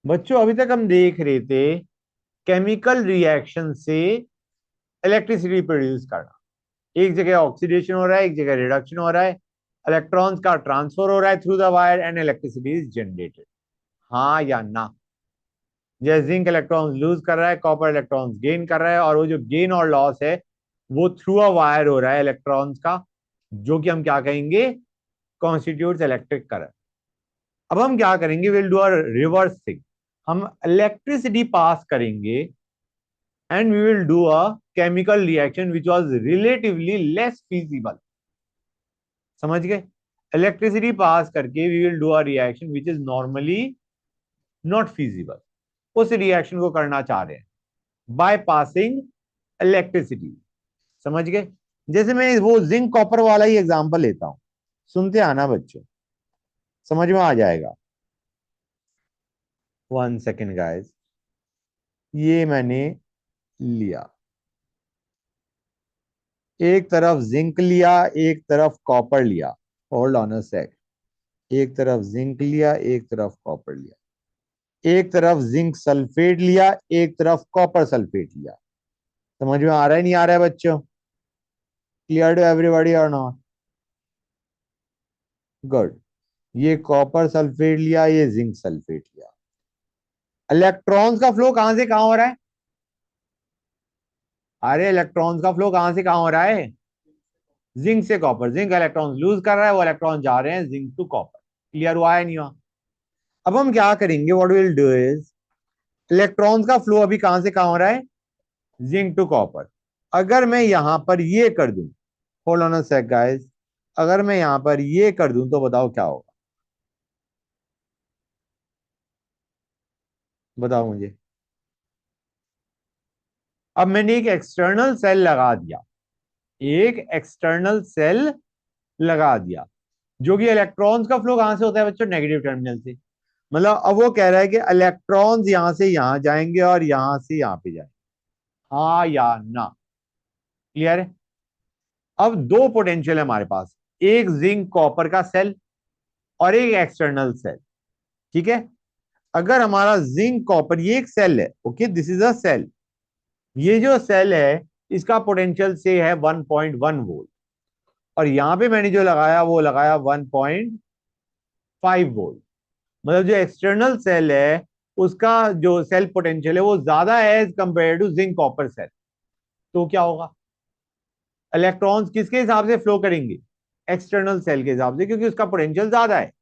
बच्चों अभी तक हम देख रहे थे केमिकल रिएक्शन से इलेक्ट्रिसिटी प्रोड्यूस करना। एक जगह ऑक्सीडेशन हो रहा है, एक जगह रिडक्शन हो रहा है, इलेक्ट्रॉन्स का ट्रांसफर हो रहा है through the wire and electricity is generated. हाँ या ना? जैसे जिंक इलेक्ट्रॉन्स लूज कर रहा है, कॉपर इलेक्ट्रॉन्स गेन कर रहा है, और वो जो गेन और लॉस है वो थ्रू अ वायर हो रहा है इलेक्ट्रॉन्स का, जो कि हम क्या कहेंगे, कॉन्स्टिट्यूट्स इलेक्ट्रिक करंट। अब हम क्या करेंगे, will do a reverse thing. हम इलेक्ट्रिसिटी पास करेंगे and we will do a chemical reaction which was relatively less feasible. समझ गए? इलेक्ट्रिसिटी पास करके we will do a reaction which is normally not feasible. उस reaction को करना चाह रहे हैं बाय पासिंग इलेक्ट्रिसिटी। समझ गए? जैसे मैं वो जिंक कॉपर वाला ही एग्जांपल लेता हूं, सुनते आना बच्चों, समझ में आ जाएगा। 1 सेकेंड गाइस, ये मैंने लिया, एक तरफ जिंक लिया, एक तरफ कॉपर लिया। होल्ड ऑन अ सेक। एक तरफ जिंक लिया, एक तरफ कॉपर लिया, एक तरफ जिंक सल्फेट लिया, एक तरफ कॉपर सल्फेट लिया। समझ में आ रहा है नहीं आ रहा है बच्चों? क्लियर टू एवरीबॉडी और नॉट? गुड। ये कॉपर सल्फेट लिया, ये जिंक सल्फेट लिया। इलेक्ट्रॉन्स का फ्लो कहां से कहां हो रहा है? अरे इलेक्ट्रॉन्स का फ्लो कहां से कहां हो रहा है? जिंक से कॉपर। जिंक इलेक्ट्रॉन लूज कर रहा है, वो इलेक्ट्रॉन जा रहे हैं जिंक टू कॉपर। क्लियर हुआ है नहीं हुआ? अब हम क्या करेंगे, what will do is, electrons का फ्लो अभी कहां से कहां हो रहा है? Zinc to copper. अगर मैं यहां पर ये कर दूं, hold on a sec guys, अगर मैं यहां पर ये कर दूं तो बताओ क्या होगा? बताओ मुझे। अब मैंने एक एक्सटर्नल सेल लगा दिया, एक एक्सटर्नल सेल लगा दिया, जो कि इलेक्ट्रॉन्स का फ्लो कहां से होता है बच्चों? नेगेटिव टर्मिनल से। मतलब अब वो कह रहा है कि इलेक्ट्रॉन्स यहां से यहां जाएंगे और यहां से यहां पे जाएंगे। हाँ या ना? क्लियर है? अब दो पोटेंशियल है हमारे पास, एक जिंक कॉपर का सेल और एक एक्सटर्नल सेल। ठीक है? अगर हमारा जिंक कॉपर, ये एक सेल है, okay, this is a cell. ये जो सेल है इसका पोटेंशियल से है 1.1 वोल्ट, और यहां पे मैंने जो लगाया वो लगाया 1.5 वोल्ट। मतलब जो एक्सटर्नल सेल है उसका जो सेल पोटेंशियल है वो ज्यादा है as compare to zinc copper cell. तो क्या होगा? इलेक्ट्रॉन्स किसके हिसाब से फ्लो करेंगे? एक्सटर्नल सेल के हिसाब से, क्योंकि उसका पोटेंशियल ज्यादा है।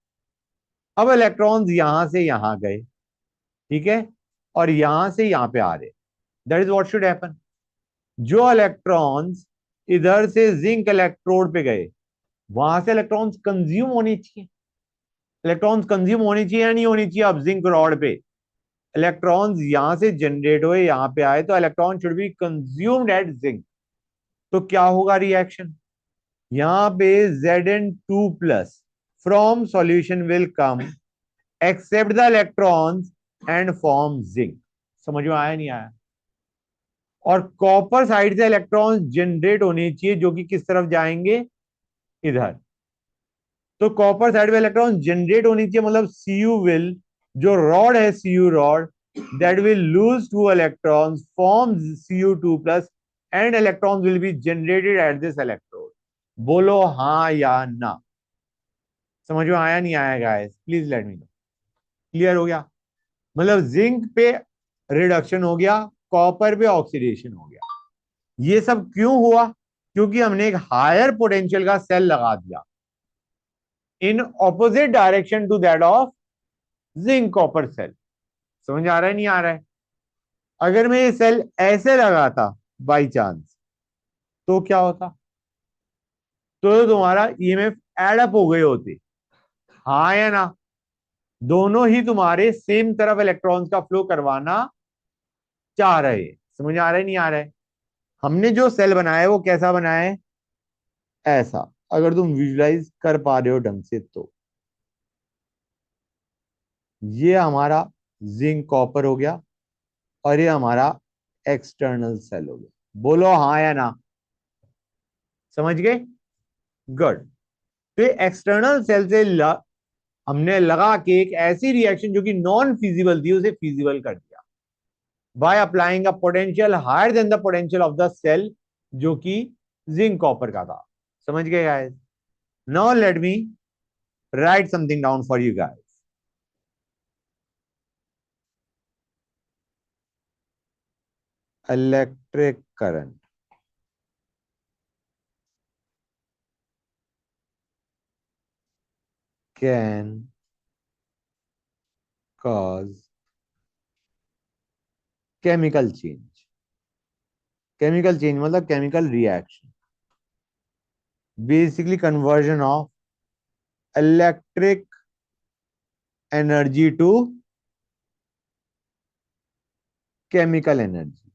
अब इलेक्ट्रॉन्स यहां से यहां गए, ठीक है, और यहां से यहां पे आ रहे। That is what should happen. जो इलेक्ट्रॉन्स इधर से जिंक इलेक्ट्रोड पे गए, वहां से इलेक्ट्रॉन्स कंज्यूम होनी चाहिए। इलेक्ट्रॉन्स कंज्यूम होनी चाहिए या नहीं होनी चाहिए? अब जिंक रॉड पे इलेक्ट्रॉन्स यहां से जनरेट हुए, यहां पे आए, तो electron should be consumed at zinc. तो क्या होगा रिएक्शन? यहां पे Zn2+ from solution will come accept the electrons and form zinc. समझ में आया नहीं आया? और कॉपर साइड से इलेक्ट्रॉन्स जनरेट होने चाहिए, जो कि किस तरफ जाएंगे? इधर। तो कॉपर साइड में इलेक्ट्रॉन जनरेट होनी चाहिए, मतलब Cu विल, जो रॉड है Cu rod, that will lose 2 electrons form Cu2+, and electrons will be generated at this electrode. बोलो हाँ या ना? समझ में आया नहीं आया guys? Please let me no. Clear हो गया? मतलब जिंक पे रिडक्शन हो गया, कॉपर पे ऑक्सीडेशन हो गया। ये सब क्यों हुआ? क्योंकि हमने एक हायर पोटेंशियल का सेल लगा दिया in opposite direction to that of zinc copper cell. समझ आ रहा है नहीं आ रहा है? अगर मैं ये सेल ऐसे लगाता बाई चांस, तो क्या होता? तो तुम्हारा ईएमएफ एडअप हो गए होते। हाँ या ना? दोनों ही तुम्हारे सेम तरफ इलेक्ट्रॉन्स का फ्लो करवाना चाह रहे हैं। समझ आ रहा है नहीं आ रहा है? हमने जो सेल बनाया है वो कैसा बनाया है? ऐसा। अगर तुम विजुलाइज कर पा रहे हो ढंग से तो ये हमारा जिंक कॉपर हो गया, और ये हमारा एक्सटर्नल सेल हो गया। बोलो हाँ या ना? समझ गए? गुड। तो एक्सटर्नल सेल से हमने लगा के एक ऐसी रिएक्शन जो कि नॉन फिजिबल थी उसे फिजिबल कर दिया by applying a potential higher than the potential of the cell, जो कि जिंक कॉपर का था। समझ गए guys? Now let me write something down for you guys. Electric current can cause chemical change. Chemical change मतलब chemical reaction. Basically conversion of electric energy to chemical energy.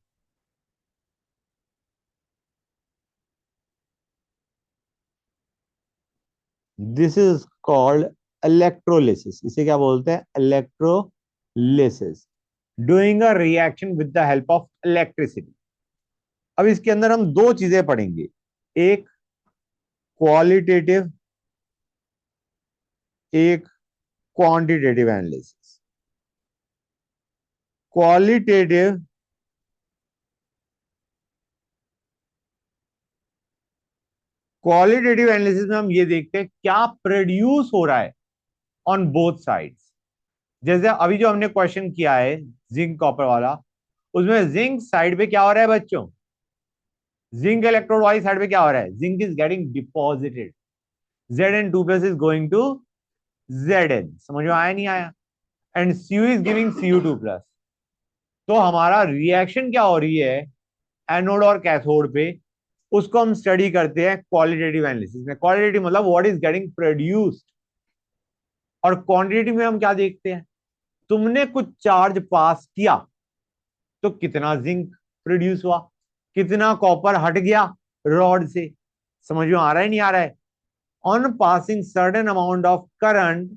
This is called electrolysis. इसे क्या बोलते हैं? Electrolysis. Doing a reaction with the help of electricity. अब इसके अंदर हम दो चीजें पढ़ेंगे, एक क्वालिटेटिव, एक quantitative analysis. Qualitative qualitative analysis में हम ये देखते हैं क्या प्रोड्यूस हो रहा है ऑन बोथ साइड्स। जैसे अभी जो हमने क्वेश्चन किया है जिंक कॉपर वाला, उसमें जिंक साइड पे क्या हो रहा है बच्चों? जिंक इलेक्ट्रोड वाली साइड पे क्या हो रहा है? Zinc is getting deposited, Zn2+ is going to Zn। समझ में आया नहीं आया? And Cu is giving Cu2+। तो हमारा रिएक्शन क्या हो रही है एनोड और कैथोड पे, उसको हम स्टडी करते हैं क्वालिटेटिव एनालिसिस में। क्वालिटेटिव मतलब व्हाट इज गेटिंग प्रोड्यूस्ड, और क्वांटिटी में हम क्या देखते हैं? तुमने कुछ चार्ज पास किया तो कितना जिंक प्रोड्यूस हुआ, कितना कॉपर हट गया रॉड से। समझ में आ रहा है नहीं आ रहा है? On passing certain amount of current,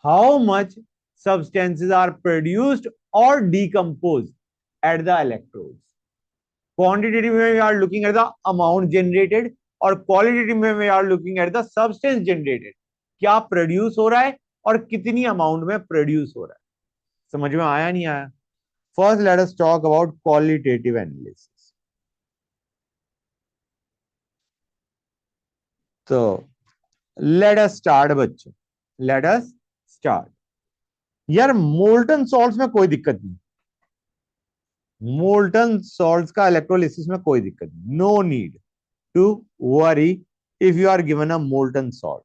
how much substances are produced or decomposed at the electrodes. Quantitative में we are looking at the amount generated, और qualitative में we are looking at the substance generated. क्या produce हो रहा है और कितनी amount में प्रोड्यूस हो रहा है। समझ में आया नहीं आया? First let us talk about qualitative analysis. तो लेट अस स्टार्ट बच्चों, लेट अस स्टार्ट। यार मोल्टन सॉल्ट्स में कोई दिक्कत नहीं, मोल्टन सॉल्ट्स का इलेक्ट्रोलिसिस में कोई दिक्कत नहीं, no need to worry if you are given a molten salt.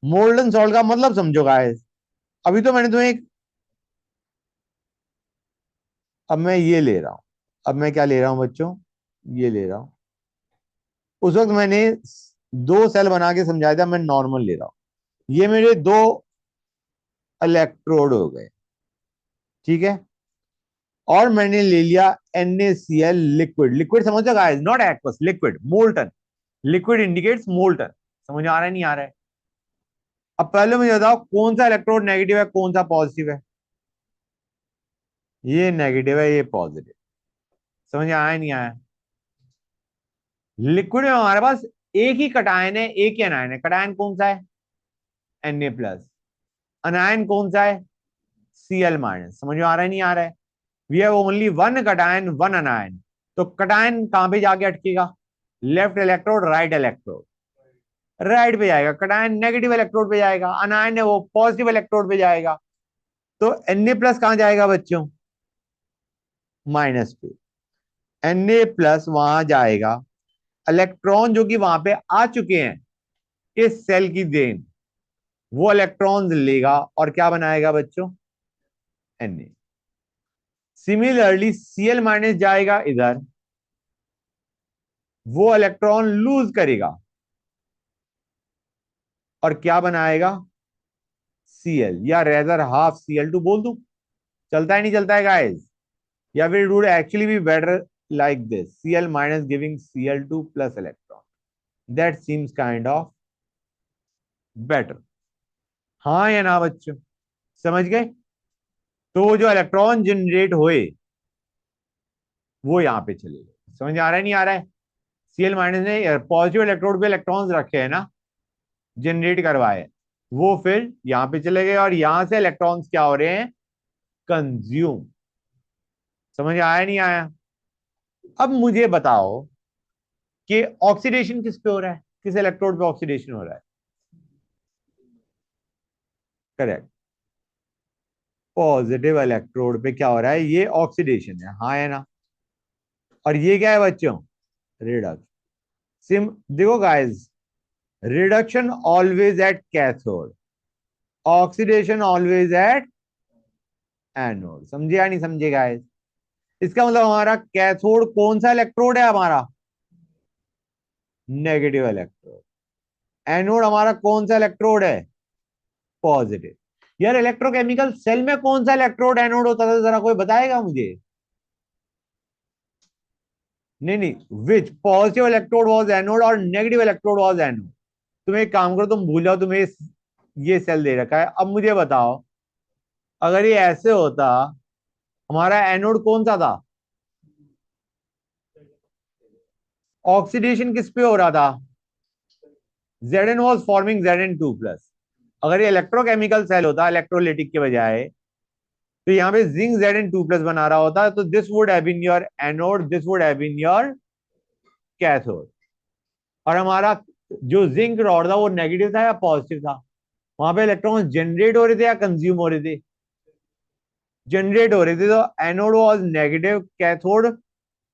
Molten salt का मतलब समझो गाइस, अभी तो मैंने तुम्हें अब मैं ये ले रहा हूं, अब मैं क्या ले रहा हूं बच्चों? ये ले रहा हूं। उस वक्त मैंने दो सेल बना के समझाया था, मैं नॉर्मल ले रहा हूं। ये मेरे दो इलेक्ट्रोड हो गए, ठीक है। और मैंने ले लिया NaCl लिक्विड। लिक्विड समझो guys, not aqueous, liquid, molten. Liquid indicates molten. समझ आ रहा है नहीं आ रहा है? अब पहले मुझे बताओ कौन सा इलेक्ट्रोड नेगेटिव है, कौन सा पॉजिटिव है? ये नेगेटिव है, ये पॉजिटिव। समझ आया नहीं आया? लिक्विड में हमारे पास एक ही कटायन है, एक ही अनायन है। कटायन कौन सा है? Na+। अनायन कौन सा है? Cl-। समझ में आ रहा है नहीं आ रहा है? We have only one cation one anion. तो कटायन कहां पे जाके अटकेगा? Left electrode, right electrode, right पे जाएगा। कटायन नेगेटिव इलेक्ट्रोड पे जाएगा, अनायन है वो पॉजिटिव इलेक्ट्रोड पे जाएगा। तो Na+ कहां जाएगा बच्चों? माइनस पे। Na+ वहां जाएगा, इलेक्ट्रॉन जो कि वहां पे आ चुके हैं इस सेल की देन, वो इलेक्ट्रॉन्स लेगा और क्या बनाएगा बच्चों? Na। सिमिलरली Cl- जाएगा इधर, वो इलेक्ट्रॉन लूज करेगा और क्या बनाएगा? Cl, या रेदर हाफ Cl2 बोल दूं। चलता है नहीं चलता है गाइस? या फिर it would actually be better like this, Cl- giving Cl2 plus electron, that seems kind of better। हाँ या ना बच्चों? समझ गए? तो जो इलेक्ट्रॉन जनरेट हुए वो यहां पे चले गए। समझ आ रहा है नहीं आ रहा है? Cl- ने पॉजिटिव इलेक्ट्रोड पे इलेक्ट्रॉन्स रखे हैं ना, जनरेट करवाए, वो फिर यहां पे चले गए और यहां से इलेक्ट्रॉन्स क्या हो रहे हैं, कंज्यूम। समझ आया नहीं आया? अब मुझे बताओ कि ऑक्सीडेशन किस पे हो रहा है, किस इलेक्ट्रोड पे ऑक्सीडेशन हो रहा है? करेक्ट, पॉजिटिव इलेक्ट्रोड पे क्या हो रहा है, ये ऑक्सीडेशन है, हाँ है ना? और ये क्या है बच्चों, रिडक्शन। सिम देखो guys, reduction always at cathode, oxidation always at anode. समझे या नहीं समझे गाइस? इसका मतलब हमारा कैथोड कौन सा इलेक्ट्रोड है, हमारा नेगेटिव इलेक्ट्रोड। एनोड हमारा कौन सा इलेक्ट्रोड है, पॉजिटिव। यार इलेक्ट्रोकेमिकल सेल में कौन सा इलेक्ट्रोड एनोड होता था, जरा कोई बताएगा मुझे? नहीं नहीं, विच पॉजिटिव इलेक्ट्रोड वाज एनोड और नेगेटिव इलेक्ट्रोड वाज एनोड? तुम एक काम करो, तुम भूल जाओ, तुम्हें ये सेल दे रखा है। अब मुझे बताओ, अगर ये ऐसे होता, हमारा एनोड कौन सा था, ऑक्सीडेशन किस पे हो रहा था, Zn was forming Zn2 plus. अगर ये इलेक्ट्रोकेमिकल सेल होता इलेक्ट्रोलिटिक के बजाय, तो यहाँ पे जिंक Zn2 प्लस बना रहा होता, तो this would have been your anode, this would have been your cathode. और हमारा जो जिंक रॉड था वो नेगेटिव था या पॉजिटिव था? वहां पे इलेक्ट्रॉन जनरेट हो रहे थे या कंज्यूम हो रहे थे? जनरेट हो रहे थे, तो एनोड वाज नेगेटिव, कैथोड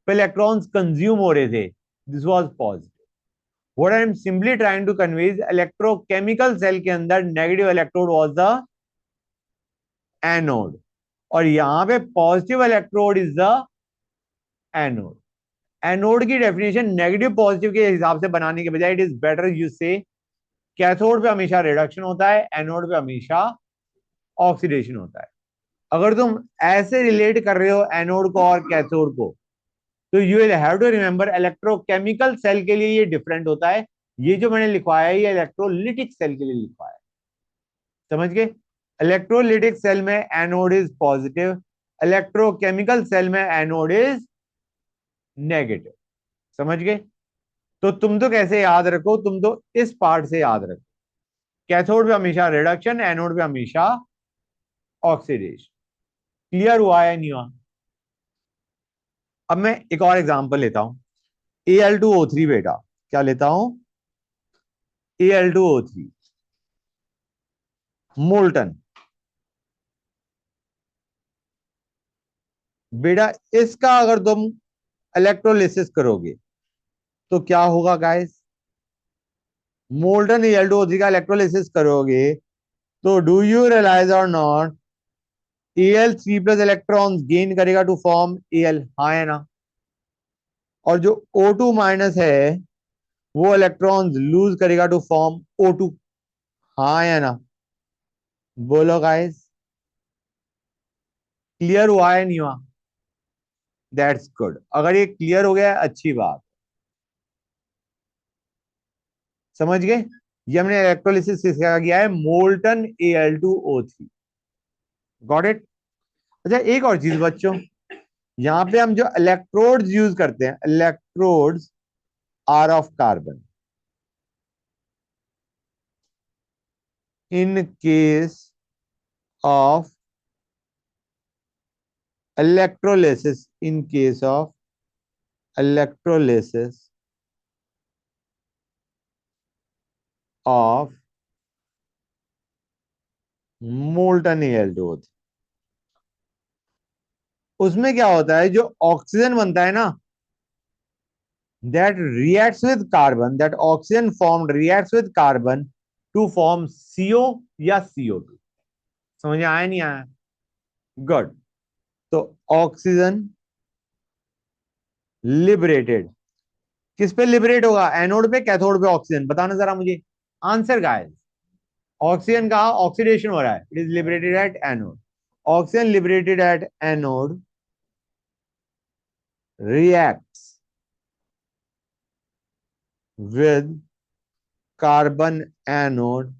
पे इलेक्ट्रॉन्स कंज्यूम हो रहे थे, this was positive. What I am simply trying to convey, electrochemical cell के अंदर negative electrode was the anode, और यहां पे positive electrode is the anode. Anode की डेफिनेशन नेगेटिव पॉजिटिव के हिसाब से बनाने के बजाय it is better you say cathode पे हमेशा रिडक्शन होता है, एनोड पे हमेशा ऑक्सीडेशन होता है। अगर तुम ऐसे रिलेट कर रहे हो एनोड को और कैथोड को, तो you will have to remember electrochemical cell के लिए ये डिफरेंट होता है। ये जो मैंने लिखवाया है ये इलेक्ट्रोलिटिक सेल के लिए लिखवाया है। समझ गए? इलेक्ट्रोलिटिक सेल में anode is positive, electrochemical cell में एनोड इज नेगेटिव। समझ गए? तो तुम तो कैसे याद रखो, तुम तो इस पार्ट से याद रखो, कैथोड पे हमेशा रिडक्शन, एनोड पे हमेशा ऑक्सीडेशन। क्लियर हुआ है नहीं हुआ? अब मैं एक और एग्जांपल लेता हूं, Al2O3 बेटा। क्या लेता हूं? Al2O3 molten. बेटा इसका अगर तुम इलेक्ट्रोलिसिस करोगे तो क्या होगा गाइस? मोल्टन Al2O3 का इलेक्ट्रोलिसिस करोगे तो do you realise or not, Al3 plus electrons gain करेगा टू फॉर्म Al, हाँ है ना? और जो O2 माइनस है वो इलेक्ट्रॉन्स लूज करेगा टू फॉर्म O2, हाँ है ना? बोलो गाइस, क्लियर हुआ है नहीं हुआ? दैट्स गुड, अगर ये क्लियर हो गया है, अच्छी बात। समझ गए? ये हमने इलेक्ट्रोलिसिस किसका किया है, मोल्टन Al2O3। Got it? अच्छा एक और चीज बच्चों, यहाँ पे हम जो इलेक्ट्रोड्स यूज करते हैं, electrodes are of carbon. In case of electrolysis, in case of electrolysis of molten Al2O3, उसमें क्या होता है, जो ऑक्सीजन बनता है ना, that reacts with carbon, that oxygen formed reacts with carbon to form CO या CO2। समझ में आया नहीं आया? गुड। तो ऑक्सीजन लिबरेटेड किस पे लिबरेट होगा, एनोड पे कैथोड पे ऑक्सीजन? बताना जरा मुझे आंसर गाइस। ऑक्सीजन का ऑक्सीडेशन हो रहा है, it is liberated at anode. Oxygen liberated at anode reacts with carbon anode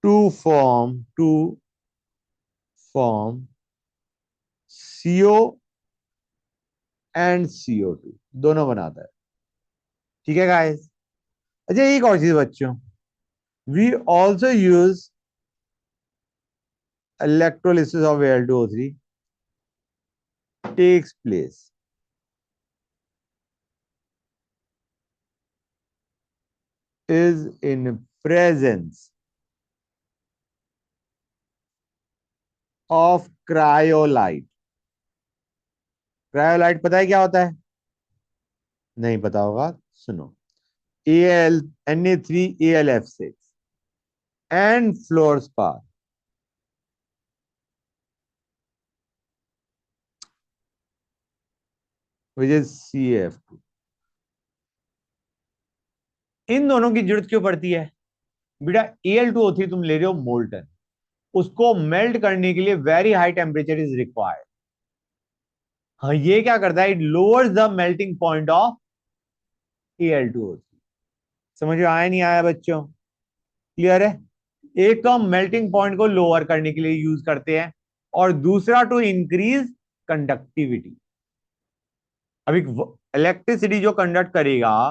to form CO and CO2, दोनों बनाता है। ठीक है गाइस? अच्छा एक और चीज बच्चों, We also use electrolysis of Al2O3 takes place is in presence of cryolite. Cryolite पता है क्या होता है? नहीं पता होगा, सुनो। Al Na3Al(F6) and fluorspar, which is CF2। इन दोनों की जरूरत क्यों पड़ती है बेटा? Al2O3 तुम ले रहे हो मोल्टन, उसको मेल्ट करने के लिए very high temperature is required. हाँ, ये क्या करता है? It lowers the melting point of Al2O3। समझ में आया नहीं आया बच्चों? क्लियर है? एक तो हम मेल्टिंग पॉइंट को लोअर करने के लिए यूज करते हैं, और दूसरा टू इंक्रीज कंडक्टिविटी। अभी इलेक्ट्रिसिटी जो कंडक्ट करेगा,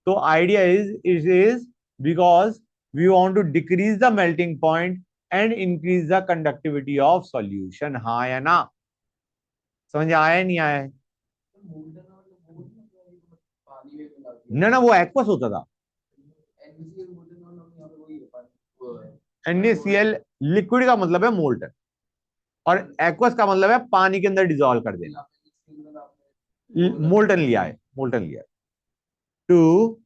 तो idea is because we want to decrease the melting point and increase the conductivity of solution. हाँ या ना? समझ आया नहीं आया? ना ना, वो एक्वस होता था। NaCl लिक्विड का मतलब है मोल्टन, और एक्वस का मतलब है पानी के अंदर डिजोल्व कर देना। मोल्टन लिया है, मोल्टन लिया है to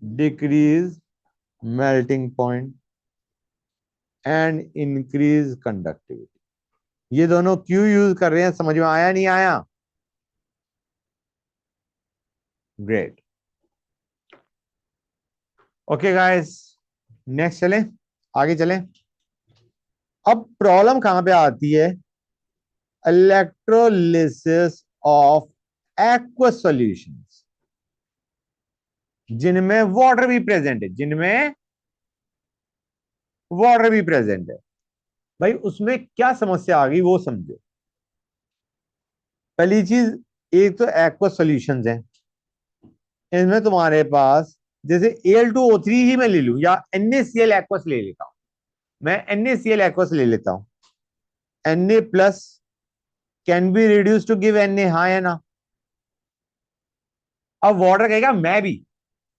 decrease melting point and increase conductivity. ये दोनों क्यों यूज कर रहे हैं, समझ में आया नहीं आया? ग्रेट। ओके गाइस, नेक्स्ट चलें, आगे चलें। अब प्रॉब्लम कहां पे आती है? इलेक्ट्रोलिसिस ऑफ एक्वस सॉल्यूशंस, जिनमें वाटर भी प्रेजेंट है, जिनमें वाटर भी प्रेजेंट है। भाई उसमें क्या समस्या आ गई वो समझो। पहली चीज, एक तो एक्वस सॉल्यूशंस हैं, इनमें तुम्हारे पास जैसे Al2O3 ही मैं ले लूं, या NaCl एक्वस ले लेता हूं। मैं NaCl एक्वस ले लेता हूं। Na plus can be reduce to give Na, हाँ या ना? अब वाटर कहेगा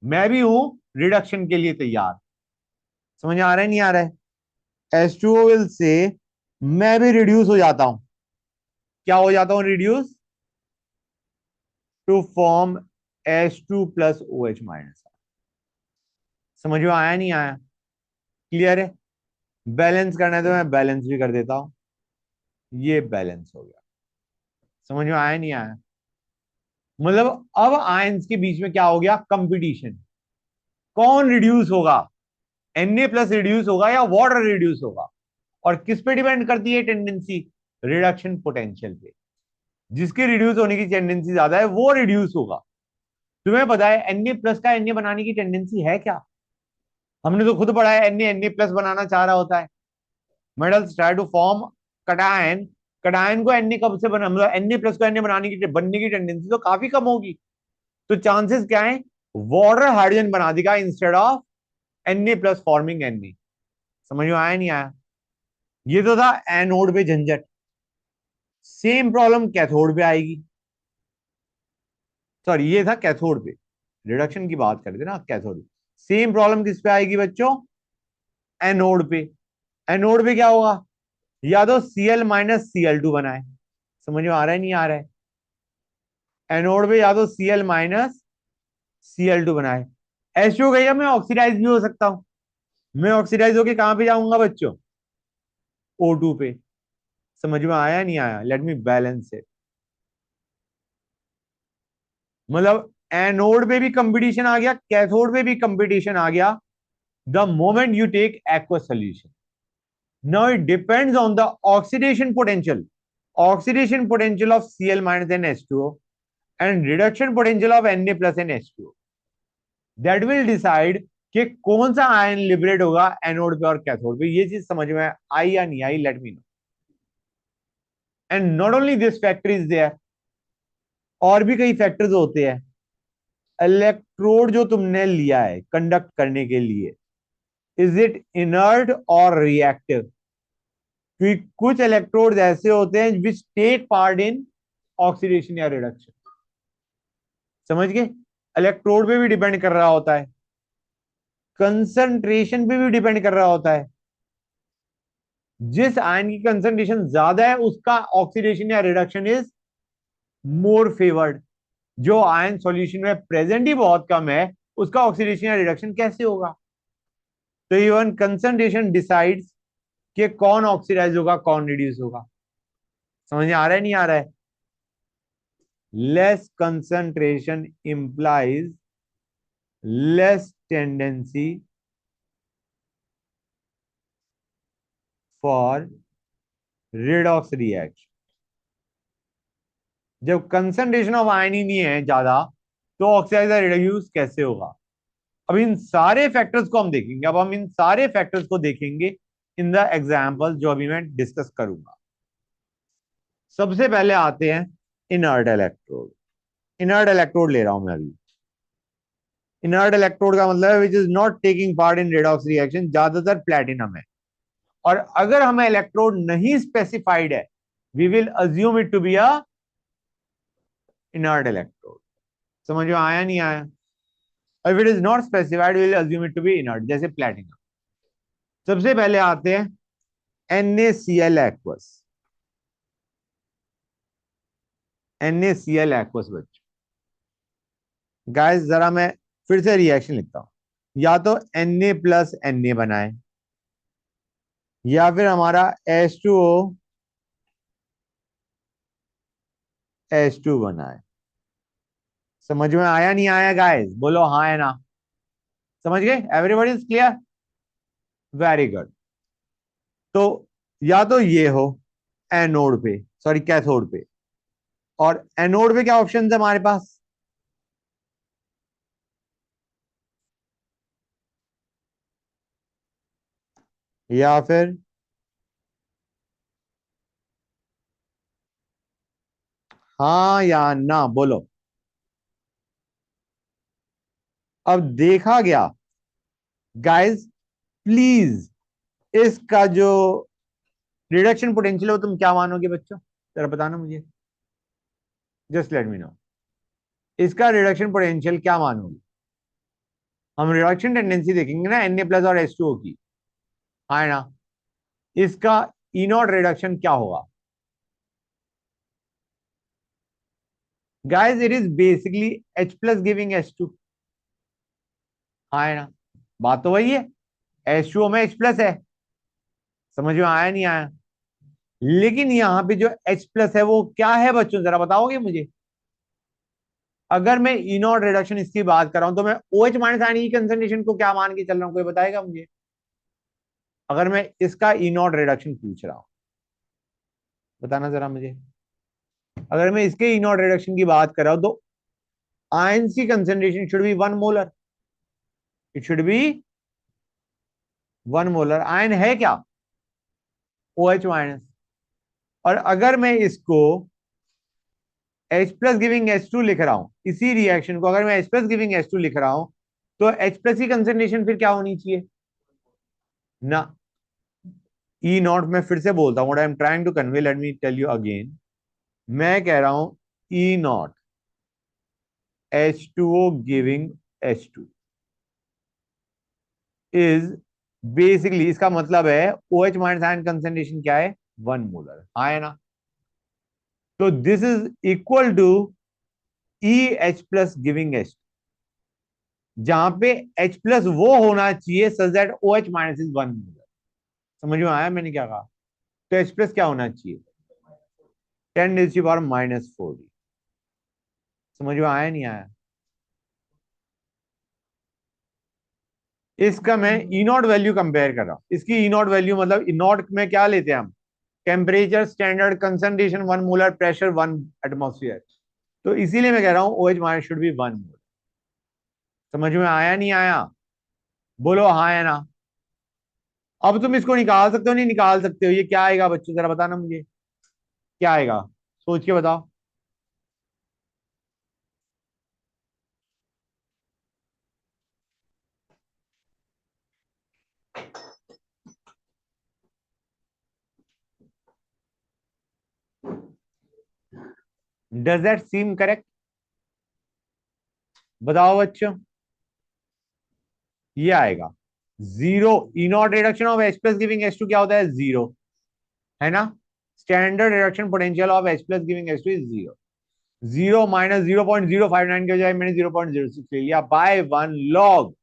मैं भी हूं रिडक्शन के लिए तैयार। समझ आ रहा है नहीं आ रहा है? H2O विल से मैं भी रिड्यूस हो जाता हूं। क्या हो जाता हूं? Reduce to form H2 plus OH minus. समझ में आया नहीं आया? क्लियर है? बैलेंस करना है तो मैं बैलेंस भी कर देता हूं। ये बैलेंस हो गया। समझ में आया नहीं आया? मतलब अब आयंस के बीच में क्या हो गया? कंपटीशन। कौन रिड्यूस होगा? Na प्लस रिड्यूस होगा या वाटर रिड्यूस होगा? और किस पे डिपेंड करती है टेंडेंसी? रिडक्शन पोटेंशियल पे। जिसकी रिड्यूस होने की टेंडेंसी ज्यादा है वो रिड्यूस होगा। तुम्हें पता है Na प्लस का Na बनाने की टेंडेंसी है क्या? हमने तो खुद पढ़ा है, Na प्लस बनाना चाह रहा होता है। Metals try to form cation. Cation को Na कब से बना, मतलब Na प्लस को Na बनाने की बनने की टेंडेंसी तो काफी कम होगी। तो चांसेस क्या है? वाटर हाइड्रोजन बना देगा instead of Na plus forming Na। समझ में आया नहीं आया? ये तो था एनोड पे झंझट। सेम प्रॉब्लम कैथोड पे आएगी। सॉरी, ये था कैथोड पे, रिडक्शन की बात करते ना, कैथोड। सेम प्रॉब्लम किस पे आएगी बच्चों? एनोड पे। एनोड पे क्या होगा? या तो Cl माइनस Cl2 बनाए। समझ में आ रहा है नहीं आ रहा है? एनोड पे या तो Cl माइनस Cl2 बनाए। H2 कहिए मैं ऑक्सीडाइज भी हो सकता हूं। मैं ऑक्सीडाइज होके कहां पे जाऊंगा बच्चों? O2 पे। समझ में आया नहीं आया? Let me balance it. मतलब एनोड पे भी कंपटीशन आ गया, कैथोड पे भी कंपटीशन आ गया, the moment you take aqueous solution. Now it depends on the oxidation potential, oxidation potential of Cl minus and H2O and reduction potential of Na plus and H2O, that will decide कि कौन सा ion liberate होगा anode पे और cathode पे। ये चीज समझ में आई या नहीं आई? Let me know. And not only this factor is there, और भी कई फैक्टर्स होते हैं। इलेक्ट्रोड जो तुमने लिया है कंडक्ट करने के लिए, इज इट इनर्ट और रिएक्टिव? क्योंकि कुछ इलेक्ट्रोड ऐसे होते हैं which take part in oxidation या रिडक्शन। समझ गए? इलेक्ट्रोड पे भी डिपेंड कर रहा होता है, कंसंट्रेशन पे भी डिपेंड कर रहा होता है। जिस आयन की कंसंट्रेशन ज्यादा है उसका ऑक्सीडेशन या रिडक्शन इज मोर फेवर्ड। जो आयन सॉल्यूशन में प्रेजेंट ही बहुत कम है उसका ऑक्सीडेशन या रिडक्शन कैसे होगा? तो इवन कंसंट्रेशन डिसाइड्स कि कौन ऑक्सीडाइज होगा कौन रिड्यूस होगा। समझ में आ रहा है नहीं आ रहा है? Less concentration implies less tendency for redox reaction. जब कंसंट्रेशन ऑफ आयन ही नहीं है ज्यादा तो ऑक्सीडाइज या रिड्यूस कैसे होगा? अब इन सारे फैक्टर्स को हम देखेंगे, अब हम इन सारे फैक्टर्स को देखेंगे इन द एग्जाम्पल जो अभी मैं डिस्कस करूंगा। सबसे पहले आते हैं इनर्ट इलेक्ट्रोड। इनर्ट इलेक्ट्रोड ले रहा हूं मैं अभी। इनर्ट इलेक्ट्रोड का मतलब है which is not taking part in redox reaction, ज्यादातर प्लेटिनम है। और अगर हमें इलेक्ट्रोड नहीं स्पेसिफाइड है we will assume it to be a inert electrode. समझ में आया नहीं आया? If it is not specified we will assume it to be inert, जैसे प्लेटिनम। सबसे पहले आते हैं NaCl एक्वस। NaCl एक्वस बच्चों, गाइस जरा मैं फिर से रिएक्शन लिखता हूं। या तो Na प्लस Na बनाए, या फिर हमारा H2O H2 बनाए। समझ में आया नहीं आया गाइस? बोलो हाँ है ना? समझ गए? Everybody is clear? Very good. तो या तो ये हो एनोड पे, सॉरी कैथोड पे, और एनोड पे क्या ऑप्शन है हमारे पास? या फिर हाँ या ना बोलो। अब देखा गया गाइस, प्लीज इसका जो रिडक्शन पोटेंशियल है वो तुम क्या मानोगे बच्चों? जरा बताना मुझे, जस्ट लेट मी नो। इसका रिडक्शन पोटेंशियल क्या मानोगे? हम रिडक्शन टेंडेंसी देखेंगे ना Na प्लस और H2O की, हाँ ना? इसका ई नॉट रिडक्शन क्या होगा? Guys it is basically H plus giving H2, हाँ है ना? बात तो वही है, H2O में H प्लस है। समझ में आया नहीं आया? लेकिन यहां पे जो H प्लस है वो क्या है बच्चों, जरा बताओगे मुझे? अगर मैं ई नॉट रिडक्शन इसकी बात कर रहा हूं तो मैं OH माइनस आयन की कंसंट्रेशन को क्या मान के चल रहा हूं, कोई बताएगा मुझे? अगर मैं इसका ई नॉट रिडक्शन पूछ रहा हूं, बताना जरा मुझे। अगर मैं इसके ई नॉट रिडक्शन की बात कर रहा हूं तो आयंस की concentration should be 1 molar. It should be 1 molar. Ion है क्या? OH minus. और अगर मैं इसको H प्लस गिविंग H2 लिख रहा हूं, इसी रिएक्शन को अगर मैं H प्लस गिविंग H2 लिख रहा हूं तो H प्लस की कंसंट्रेशन फिर क्या होनी चाहिए ना? ई नॉट, मैं फिर से बोलता हूं, what I am trying to convey, let me tell you again. मैं कह रहा हूं E naught H2O giving H2 is basically, इसका मतलब है OH माइनस आयन कंसंट्रेशन क्या है? 1 मोलर, हाँ है ना? तो this is equal to E H plus giving H, जहां पे H प्लस वो होना चाहिए such that OH minus is 1 molar. समझ में आया मैंने क्या कहा? तो H प्लस क्या होना चाहिए? 10⁻⁻⁴। समझ में आया नहीं आया? इसका मैं ई नॉट वैल्यू कंपेयर कर रहा हूं। इसकी ई नॉट वैल्यू मतलब ई नॉट में क्या लेते हैं हम? Temperature, standard concentration 1 molar, pressure 1 atmosphere. तो इसीलिए मैं कह रहा हूं OH minus should B 1 molar. समझ में आया नहीं आया? बोलो हाँ या ना? अब तुम इसको निकाल सकते हो नहीं निकाल सकते हो? ये क्या आएगा बच्चों, जरा बताना मुझे, क्या आएगा? सोच के बताओ। Does that seem correct? बताओ बच्चों। ये आएगा zero. E naught reduction of H plus giving H two क्या होता है? जीरो, है ना? Standard reduction potential of H plus giving H two is zero. Zero minus 0.059 के बजाय मैंने 0.06 ले लिया by one log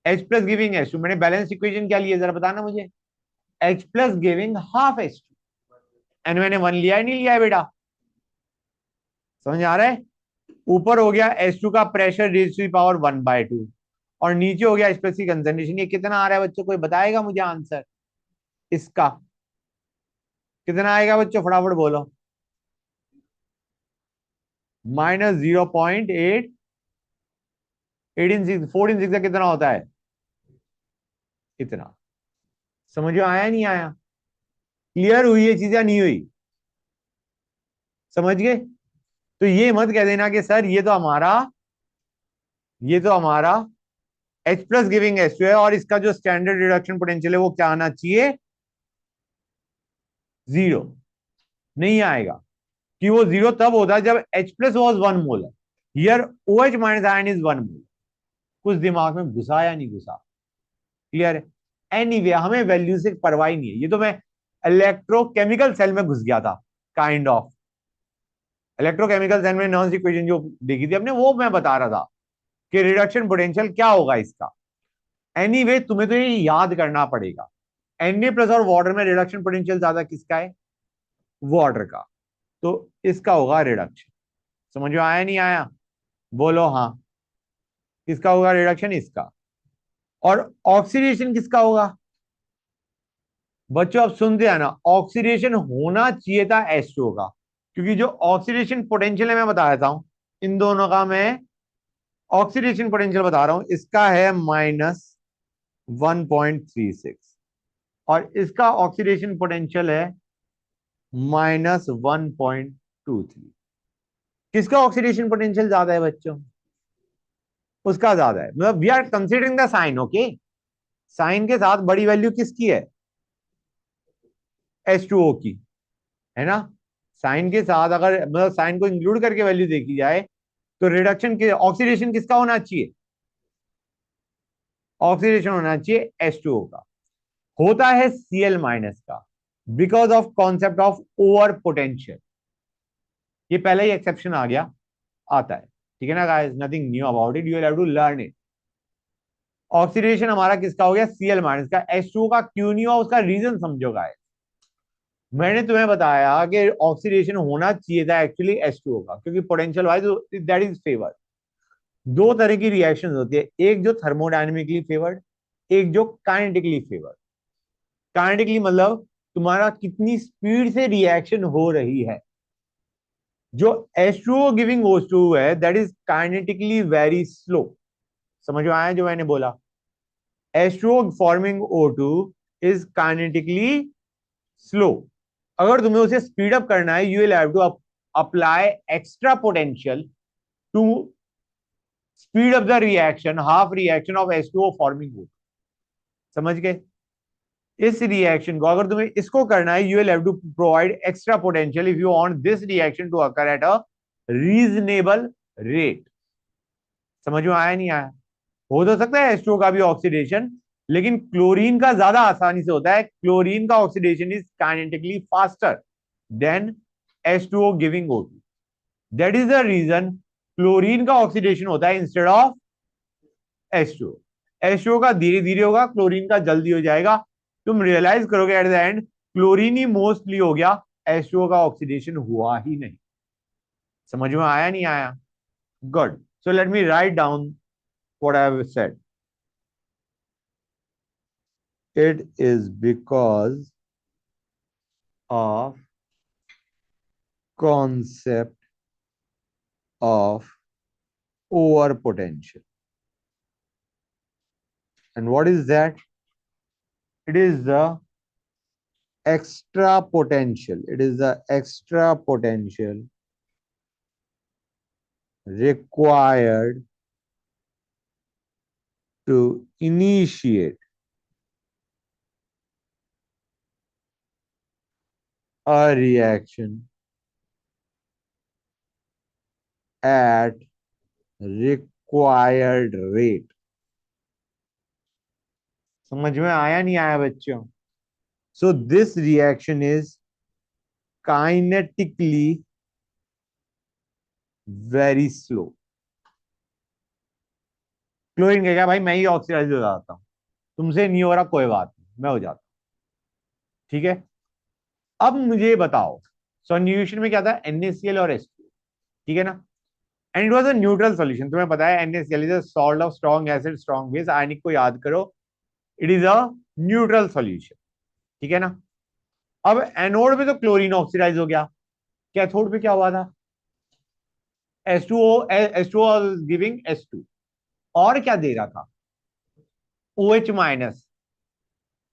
H plus giving H two. मैंने बैलेंस इक्वेशन क्या लिया जरा बताना मुझे? H plus giving half H to, and मैंने वन लिया ही नहीं लिया है बेटा। समझ आ रहा है? ऊपर हो गया एच टू का प्रेशर रेज़ टू पावर 1/2, और नीचे हो गया एच प्लस की कंसंट्रेशन। ये कितना आ रहा है बच्चों? कोई बताएगा मुझे आंसर इसका? कितना आएगा बच्चों, फटाफट बोलो। -0.8, 18 6 14 6 का कितना होता है? इतना। समझ में आया नहीं आया? क्लियर हुई ये चीजें नहीं हुई? समझ गए? तो ये मत कह देना कि सर ये तो हमारा H plus giving H to है और इसका जो स्टैंडर्ड रिडक्शन पोटेंशियल है वो क्या आना चाहिए? जीरो। नहीं आएगा। कि वो जीरो तब होता है जब एच प्लस वॉज 1 मोल। Here O H minus ion is 1 mole. कुछ दिमाग में घुसा या नहीं घुसा? क्लियर है? एनीवे हमें वैल्यू से परवाह ही नहीं है। ये तो मैं इलेक्ट्रोकेमिकल सेल में घुस गया था, काइंड ऑफ। इलेक्ट्रोकेमिकल सेल में नॉन इक्वेशन जो देखी थी हमने वो मैं बता रहा था कि रिडक्शन पोटेंशियल क्या होगा इसका। एनीवे तुम्हें तो ये याद करना पड़ेगा। Na प्लस और वाटर में रिडक्शन पोटेंशियल ज्यादा किसका है? वाटर का। तो इसका होगा रिडक्शन। समझ में आया नहीं आया? बोलो हाँ। किसका होगा रिडक्शन? इसका। और ऑक्सीडेशन किसका होगा? बच्चों अब सुनते हैं ना, ऑक्सीडेशन होना चाहिए था H2O का, क्योंकि जो ऑक्सीडेशन पोटेंशियल है मैं बता देता हूं इन दोनों का। मैं ऑक्सीडेशन पोटेंशियल बता रहा हूं, इसका है -1.36 और इसका ऑक्सीडेशन पोटेंशियल है -1.23। किसका ऑक्सीडेशन पोटेंशियल ज्यादा है बच्चों? उसका ज्यादा है। मतलब we are considering the sign, okay. Sign के साथ बड़ी वैल्यू किसकी है? H2O की, है ना? साइन के साथ अगर मतलब साइन को इंक्लूड करके वैल्यू देखी जाए तो रिडक्शन के ऑक्सीडेशन किसका होना चाहिए? ऑक्सीडेशन होना चाहिए H2O का। होता है Cl माइनस का, because of concept of over potential. ये पहले ही एक्सेप्शन आ गया, आता है। ठीक है ना guys? Nothing new about it, you will have to learn it. Oxidation हमारा किसका हो गया? Cl माइनस का। H2O का क्यों नहीं हुआ उसका रीजन समझो गाइस। मैंने तुम्हें बताया कि ऑक्सीडेशन होना चाहिए था एक्चुअली H2O का, क्योंकि potential wise that is favour. दो तरह की रिएक्शन होती है, एक जो थर्मोडायनेमिकली फेवर्ड, एक जो काइनेटिकली फेवर्ड। काइनेटिकली मतलब तुम्हारा कितनी स्पीड से रिएक्शन हो रही है। जो H2O गिविंग O2 है that is kinetically very slow. समझ में आया जो मैंने बोला? H2O forming O2 is kinetically slow. अगर तुम्हें उसे स्पीड अप करना है you will have to apply extra potential to speed up the reaction, half reaction of H2O forming O2। समझ गए? इस रिएक्शन को अगर तुम्हें इसको करना है you will have to provide extra potential if you want this reaction to occur at a reasonable rate. समझ में आया नहीं आया? हो तो सकता है H2O का भी ऑक्सीडेशन, लेकिन क्लोरीन का ज्यादा आसानी से होता है। क्लोरीन का oxidation is kinetically faster than H2O giving O2। That is the reason chlorine का ऑक्सीडेशन होता है इंस्टेड ऑफ H2O। H2O का धीरे धीरे होगा, क्लोरीन का जल्दी हो जाएगा। तुम रियलाइज करोगे at the end chlorine he mostly हो गया, H2O का ऑक्सीडेशन हुआ ही नहीं। समझ में आया नहीं आया? Good. So let me write down what I have said. It is because of concept of over potential. And what is that? It is the extra potential. It is the extra potential required to initiate a reaction at required rate। समझ में आया नहीं आया बच्चों? So this reaction is kinetically very slow. Chlorine कहेगा भाई मैं ही oxidise हो जाता हूँ, तुमसे नहीं हो रहा कोई बात नहीं, मैं हो जाता हूँ। ठीक है, अब मुझे बताओ सॉल्यूशन में क्या था, NaCl और H2, ठीक है ना, and it was a neutral solution. तुम्हें पता है NaCl is a salt of strong acid strong base, ionic को याद करो, it is a neutral solution, ठीक है ना। अब एनोड में तो क्लोरीन ऑक्सीडाइज हो गया, कैथोड पे क्या हुआ था, H2O, H2O गिविंग H2, और क्या दे रहा था, OH minus.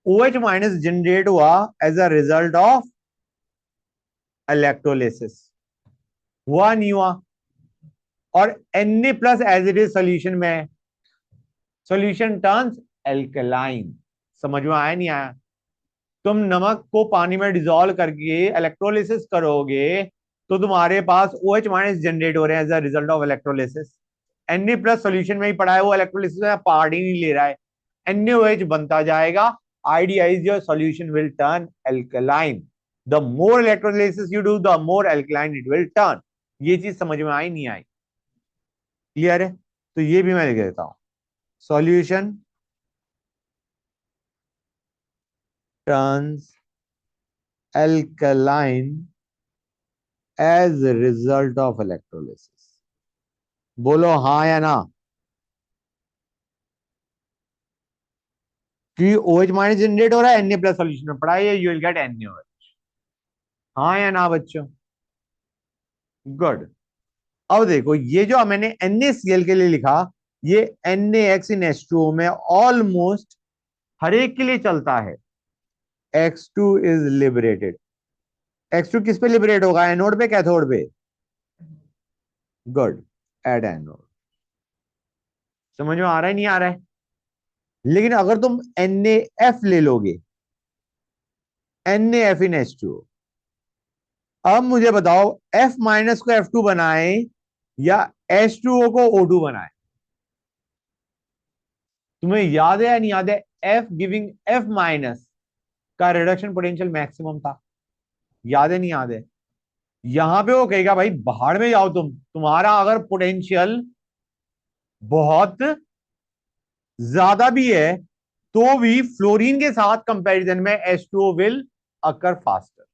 OH minus generate हुआ as a result of electrolysis, हुआ नहीं हुआ, और Na plus as it is solution में, सोल्यूशन टर्न्स एल्कलाइन। समझ में आया नहीं आया? तुम नमक को पानी में डिसॉल्व करके इलेक्ट्रोलिसिस करोगे तो तुम्हारे पास OH माइनस जनरेट हो रहे हैं as a result of electrolysis. Na plus solution में ही पड़ा है, वो इलेक्ट्रोलिसिस में पार्ट ही नहीं ले रहा है, NaOH बनता जाएगा, idea is your solution will turn alkaline. The more electrolysis you do the more alkaline it will turn. ये चीज समझ में आई नहीं आई? क्लियर है? तो ये भी मैं लिख देता हूं, solution turns alkaline as result of electrolysis. बोलो हाँ या ना? कि OH माइनस जनरेट हो रहा है, Na प्लस सोल्यूशन में पड़ा है, यू विल गेट NaOH। हाँ या ना बच्चों? गुड। अब देखो ये जो मैंने NaCl के लिए लिखा, ये NaX इन H2O में ऑलमोस्ट हर एक के लिए चलता है। X2 is liberated. X2 किस पे लिबरेट होगा, एनोड पे कैथोड पे? Good, at anode. समझ में आ रहा है नहीं आ रहा है? लेकिन अगर तुम NaF ले लोगे, NaF इन H2O, अब मुझे बताओ F माइनस को F2 बनाए या H2O को O2 बनाए? तुम्हें याद है या नहीं याद है, F गिविंग F माइनस का रिडक्शन पोटेंशियल मैक्सिमम था, याद है नहीं याद है? यहां पे वो कहेगा भाई बाहर में जाओ, तुम्हारा अगर पोटेंशियल बहुत ज्यादा भी है तो भी फ्लोरीन के साथ कंपैरिजन में H2O will occur faster.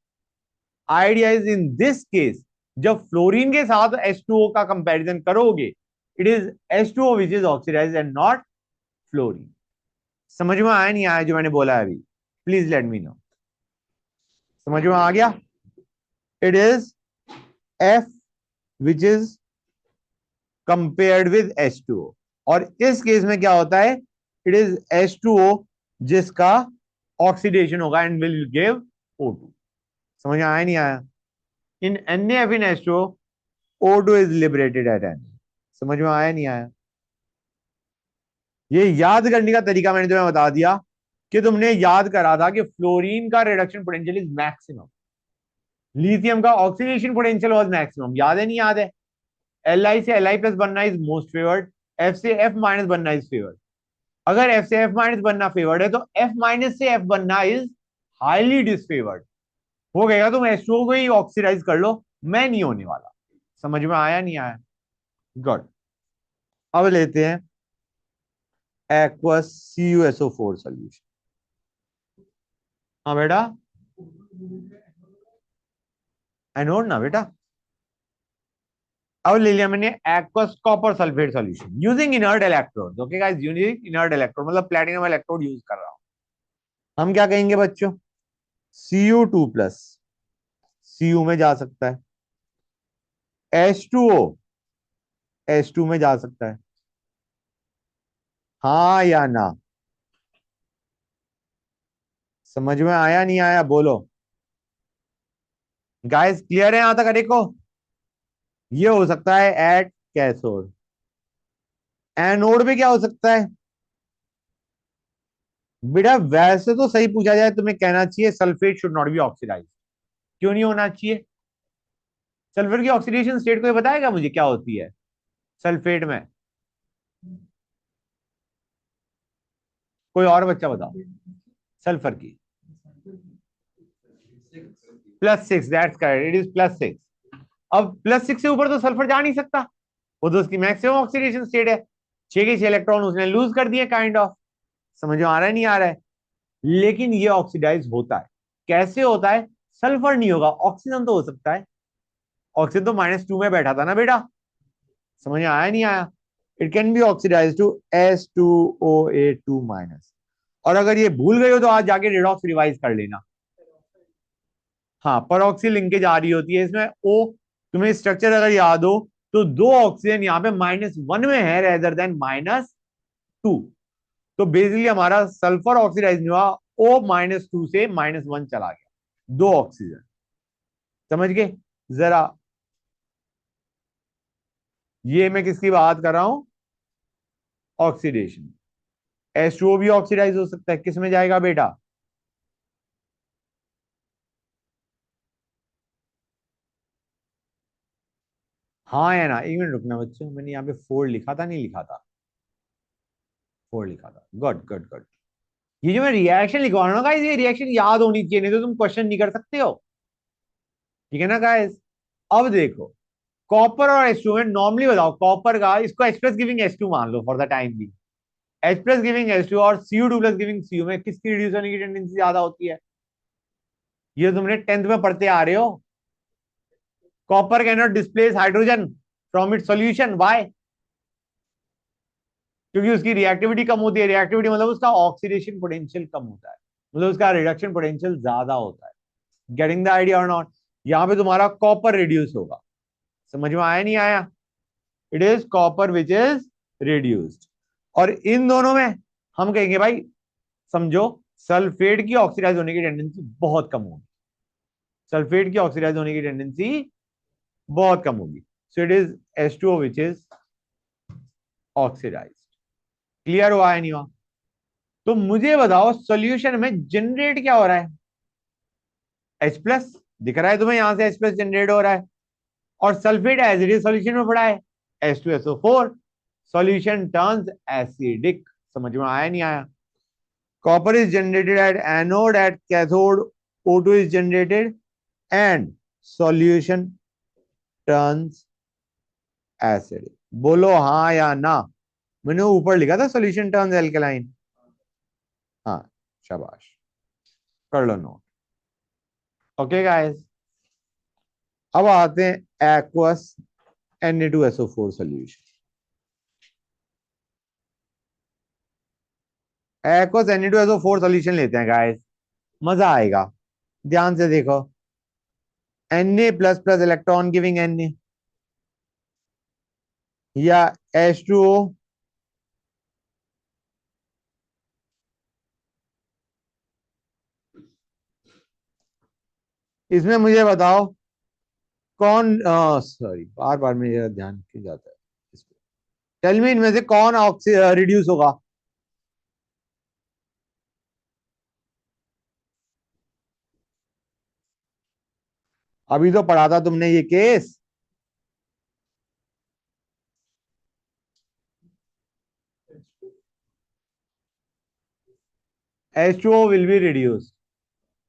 Idea is in this case, जब फ्लोरीन के साथ H2O का कंपैरिजन करोगे, it is H2O which is oxidise and not fluorine. समझ में आया नहीं आया जो मैंने बोला है अभी? Please let me no. समझ में आ गया? It is F which is compared with H2O, और इस केस में क्या होता है, इट इज H2O जिसका ऑक्सीडेशन होगा एंड विल गिव O2। समझ में आया नहीं आया? इन NaF in H2O, O2 is liberated at N। समझ में आया नहीं आया? ये याद करने का तरीका मैंने तुम्हें बता दिया कि तुमने याद करा था कि फ्लोरीन का reduction potential is maximum, lithium का ऑक्सीडेशन पोटेंशियल वाज मैक्सिमम, याद है नहीं याद है? Li से Li प्लस बनना इज मोस्ट फेवर्ड, F से F माइनस बनना इज फेवर्ड। अगर F से F माइनस बनना फेवर्ड है तो F माइनस से F बनना इज हाईली डिसफेवर्ड। हो गएगा, तुम H2O को ही ऑक्सीडाइज कर लो, मैं नहीं होने वाला। समझ में आया नहीं आया? गुड। अब लेते हैं एक्वस CuSO4 सोल्यूशन। हाँ बेटा, एनोड ना बेटा। अब ले लिया मैंने aqueous copper sulphate solution using inert electrode. Okay guys, using inert electrode मतलब प्लेटिनम इलेक्ट्रोड यूज कर रहा हूं। हम क्या कहेंगे बच्चों, Cu2 प्लस Cu में जा सकता है, H2O H2 में जा सकता है, हाँ या ना? समझ में आया नहीं आया बोलो? गाइस क्लियर है यहां तक? अरे को ये हो सकता है एट कैथोड। एनोड पे क्या हो सकता है बेटा? वैसे तो सही पूछा जाए तुम्हें कहना चाहिए sulphate should not be oxidise. क्यों नहीं होना चाहिए? सल्फर की ऑक्सीडेशन स्टेट कोई बताएगा मुझे क्या होती है सल्फेट में? कोई और बच्चा बताओ सल्फर की। +6, दैट्स करेक्ट, इट इज +6। अब +6 से ऊपर तो सल्फर जा नहीं सकता, वो तो उसकी मैक्सिमम ऑक्सीडेशन स्टेट है। 6 के 6 इलेक्ट्रॉन उसने लूज कर दिए काइंड ऑफ। समझ में आ रहा है नहीं आ रहा है? लेकिन ये ऑक्सीडाइज होता है। कैसे होता है? सल्फर नहीं होगा, ऑक्सीजन तो हो सकता है। ऑक्सीजन तो -2 में बैठा था ना बेटा, समझ में आया नहीं आया? It can be oxidise to S2O8 2-। और अगर ये भूल गए हो तो आज जाके रिडॉक्स रिवाइज कर लेना। हाँ, परऑक्सी लिंकेज आ रही होती है इसमें। ओ, तुम्हें स्ट्रक्चर अगर याद हो तो दो ऑक्सीजन यहाँ पे -1 में है रेदर देन -2। तो बेसिकली हमारा सल्फर ऑक्सीडाइज नहीं हुआ, O-2 से -1 चला गया, दो ऑक्सीजन। समझ गए जरा? ये मैं किसकी बात कर रहा हूं? ऑक्सीडेशन। H2O भी ऑक्सीडाइज हो सकता है, किस में जाएगा बेटा? हाँ है ना, 1 मिनट रुकना बच्चों, मैंने यहाँ पे 4 लिखा था, नहीं लिखा था? 4 लिखा था, गुड गुड गुड। ये जो मैं रिएक्शन लिखवा रहा हूँ ना गाइस, ये रिएक्शन याद होनी चाहिए, नहीं तो तुम क्वेश्चन नहीं कर सकते हो। ठीक है ना गाइस? अब देखो, कॉपर और H2 में नॉर्मली बताओ, कॉपर का इसको H प्लस गिविंग H2 मान लो फॉर द टाइम भी। H प्लस गिविंग H2 और Cu2 प्लस गिविंग Cu में किसकी रिड्यूस होने की टेंडेंसी ज्यादा होती है? ये तुमने 10th में पढ़ते आ रहे हो। Copper can not displace hydrogen from it solution, why? क्योंकि उसकी रिएक्टिविटी कम होती है। रिएक्टिविटी मतलब उसका ऑक्सीडेशन पोटेंशियल कम होता है, मतलब उसका रिडक्शन पोटेंशियल ज्यादा होता है। गेटिंग द आइडिया और नॉट? यहां पे तुम्हारा कॉपर रिड्यूस होगा। समझ में आया नहीं आया? It is copper which is reduced. और इन दोनों में हम कहेंगे भाई, समझो, सल्फेट की ऑक्सीडाइज होने की टेंडेंसी बहुत कम होगी। सल्फेट की ऑक्सीडाइज होने की टेंडेंसी बहुत कम होगी। So it is H2O which is oxidise. Clear हुआ है नहीं हुआ? तो मुझे बताओ सॉल्यूशन में जनरेट क्या हो रहा है? H+ दिख रहा है तुम्हें, यहां से H+ जनरेट हो रहा है। और sulphate as it is solution में पड़ा है, H2SO4। Solution turns acidic. समझ में आया नहीं आया? Copper is generated at anode, at cathode O2 is generated and solution turns acidic. बोलो हाँ या ना? मैंने ऊपर लिखा था सॉल्यूशन टर्न्स एल्कलाइन। हाँ, शाबाश, कर लो नोट। ओके गाइस, अब आते हैं aqueous Na2SO4 solution. Aqueous Na2SO4 solution लेते हैं गाइस, मजा आएगा। ध्यान से देखो, Na++ इलेक्ट्रॉन गिविंग Na या H2O, इसमें मुझे बताओ कौन, सॉरी बार बार मेरा ध्यान क्यों जाता है इस पे? टेल मी, इनमें से कौन रिड्यूस होगा? अभी तो पढ़ा था तुमने ये case. H2O will be reduce.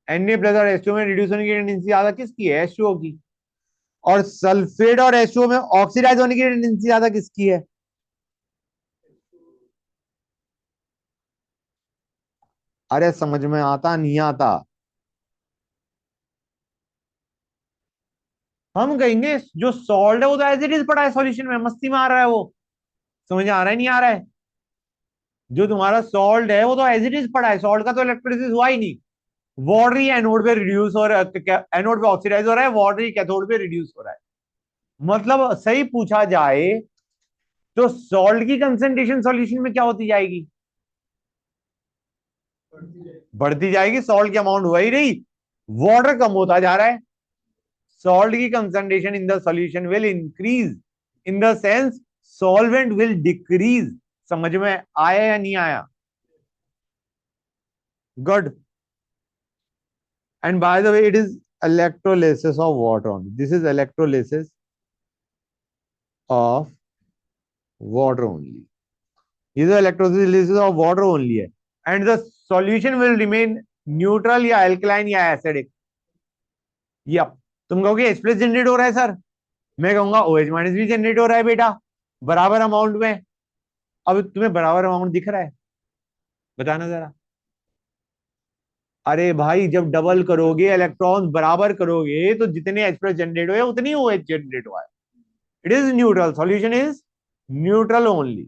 Na+ और H2O में रिड्यूस होने की टेंडेंसी ज्यादा किसकी है? H2O की। और सल्फेट और H2O में ऑक्सीडाइज होने की टेंडेंसी ज्यादा किसकी है? अरे समझ में आता नहीं आता? हम कहेंगे जो सॉल्ट है वो तो एज इट इज पड़ा है सॉल्यूशन में, मस्ती में आ रहा है वो। समझ आ रहा है नहीं आ रहा है? जो तुम्हारा सॉल्ट है वो तो एज इट इज पड़ा है, सॉल्ट का तो इलेक्ट्रोलिसिस हुआ ही नहीं। वाटर ही एनोड पे रिड्यूस हो रहा है, एनोड पे ऑक्सीडाइज हो रहा है, वाटर ही कैथोड पे रिड्यूस हो रहा है। मतलब सही पूछा जाए तो सॉल्ट की कंसेंट्रेशन सॉल्यूशन में क्या होती जाएगी? बढ़ती जाएगी। सॉल्ट की अमाउंट हो ही रही, वाटर कम होता जा रहा है। सॉल्ट की concentration in the solution will increase, in the sense solvent will decrease. समझ में आया या नहीं आया? Good. And by the way, it is electrolysis of water only. This is electrolysis of water only. This is electrolysis of water only है. And the solution will remain neutral या alkaline या acidic. Yep. तुम कहोगे H plus generate हो रहा है sir, मैं कहूंगा OH माइनस भी जनरेट हो रहा है बेटा, बराबर अमाउंट में. अब तुम्हें बराबर अमाउंट दिख रहा है, बताना जरा. अरे भाई जब डबल करोगे, इलेक्ट्रॉन बराबर करोगे, तो जितने H प्लस जनरेट हुए उतनी OH जनरेट हुआ है. It is neutral, solution is neutral only.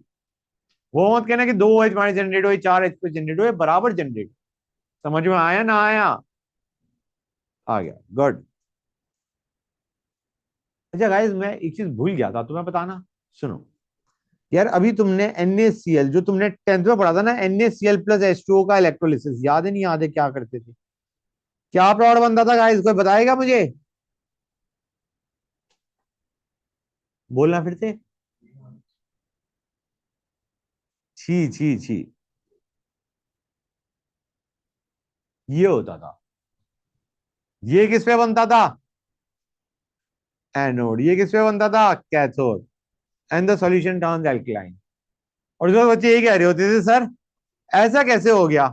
वो मत कहना कि 2 OH माइनस जनरेट हुए, 4 H प्लस जनरेट हुए, बराबर जनरेट. समझ में आया ना आया? आ गया, गुड. अच्छा गाइस, मैं एक चीज भूल गया था तुम्हें बताना. सुनो यार, अभी तुमने NaCl जो तुमने 10th में पढ़ा था ना, NaCl प्लस H2O का इलेक्ट्रोलिसिस, याद है नहीं याद है क्या करते थे? क्या प्रोडक्ट बनता था गाइस, कोई बताएगा मुझे? बोलना फिर से. छी छी छी, ये होता था. ये किस पे बनता था? एनोड. ये किस पे बनता था? Cathode. And the solution turns alkaline. और जो बच्चे ये कह रहे होते थे सर ऐसा कैसे हो गया,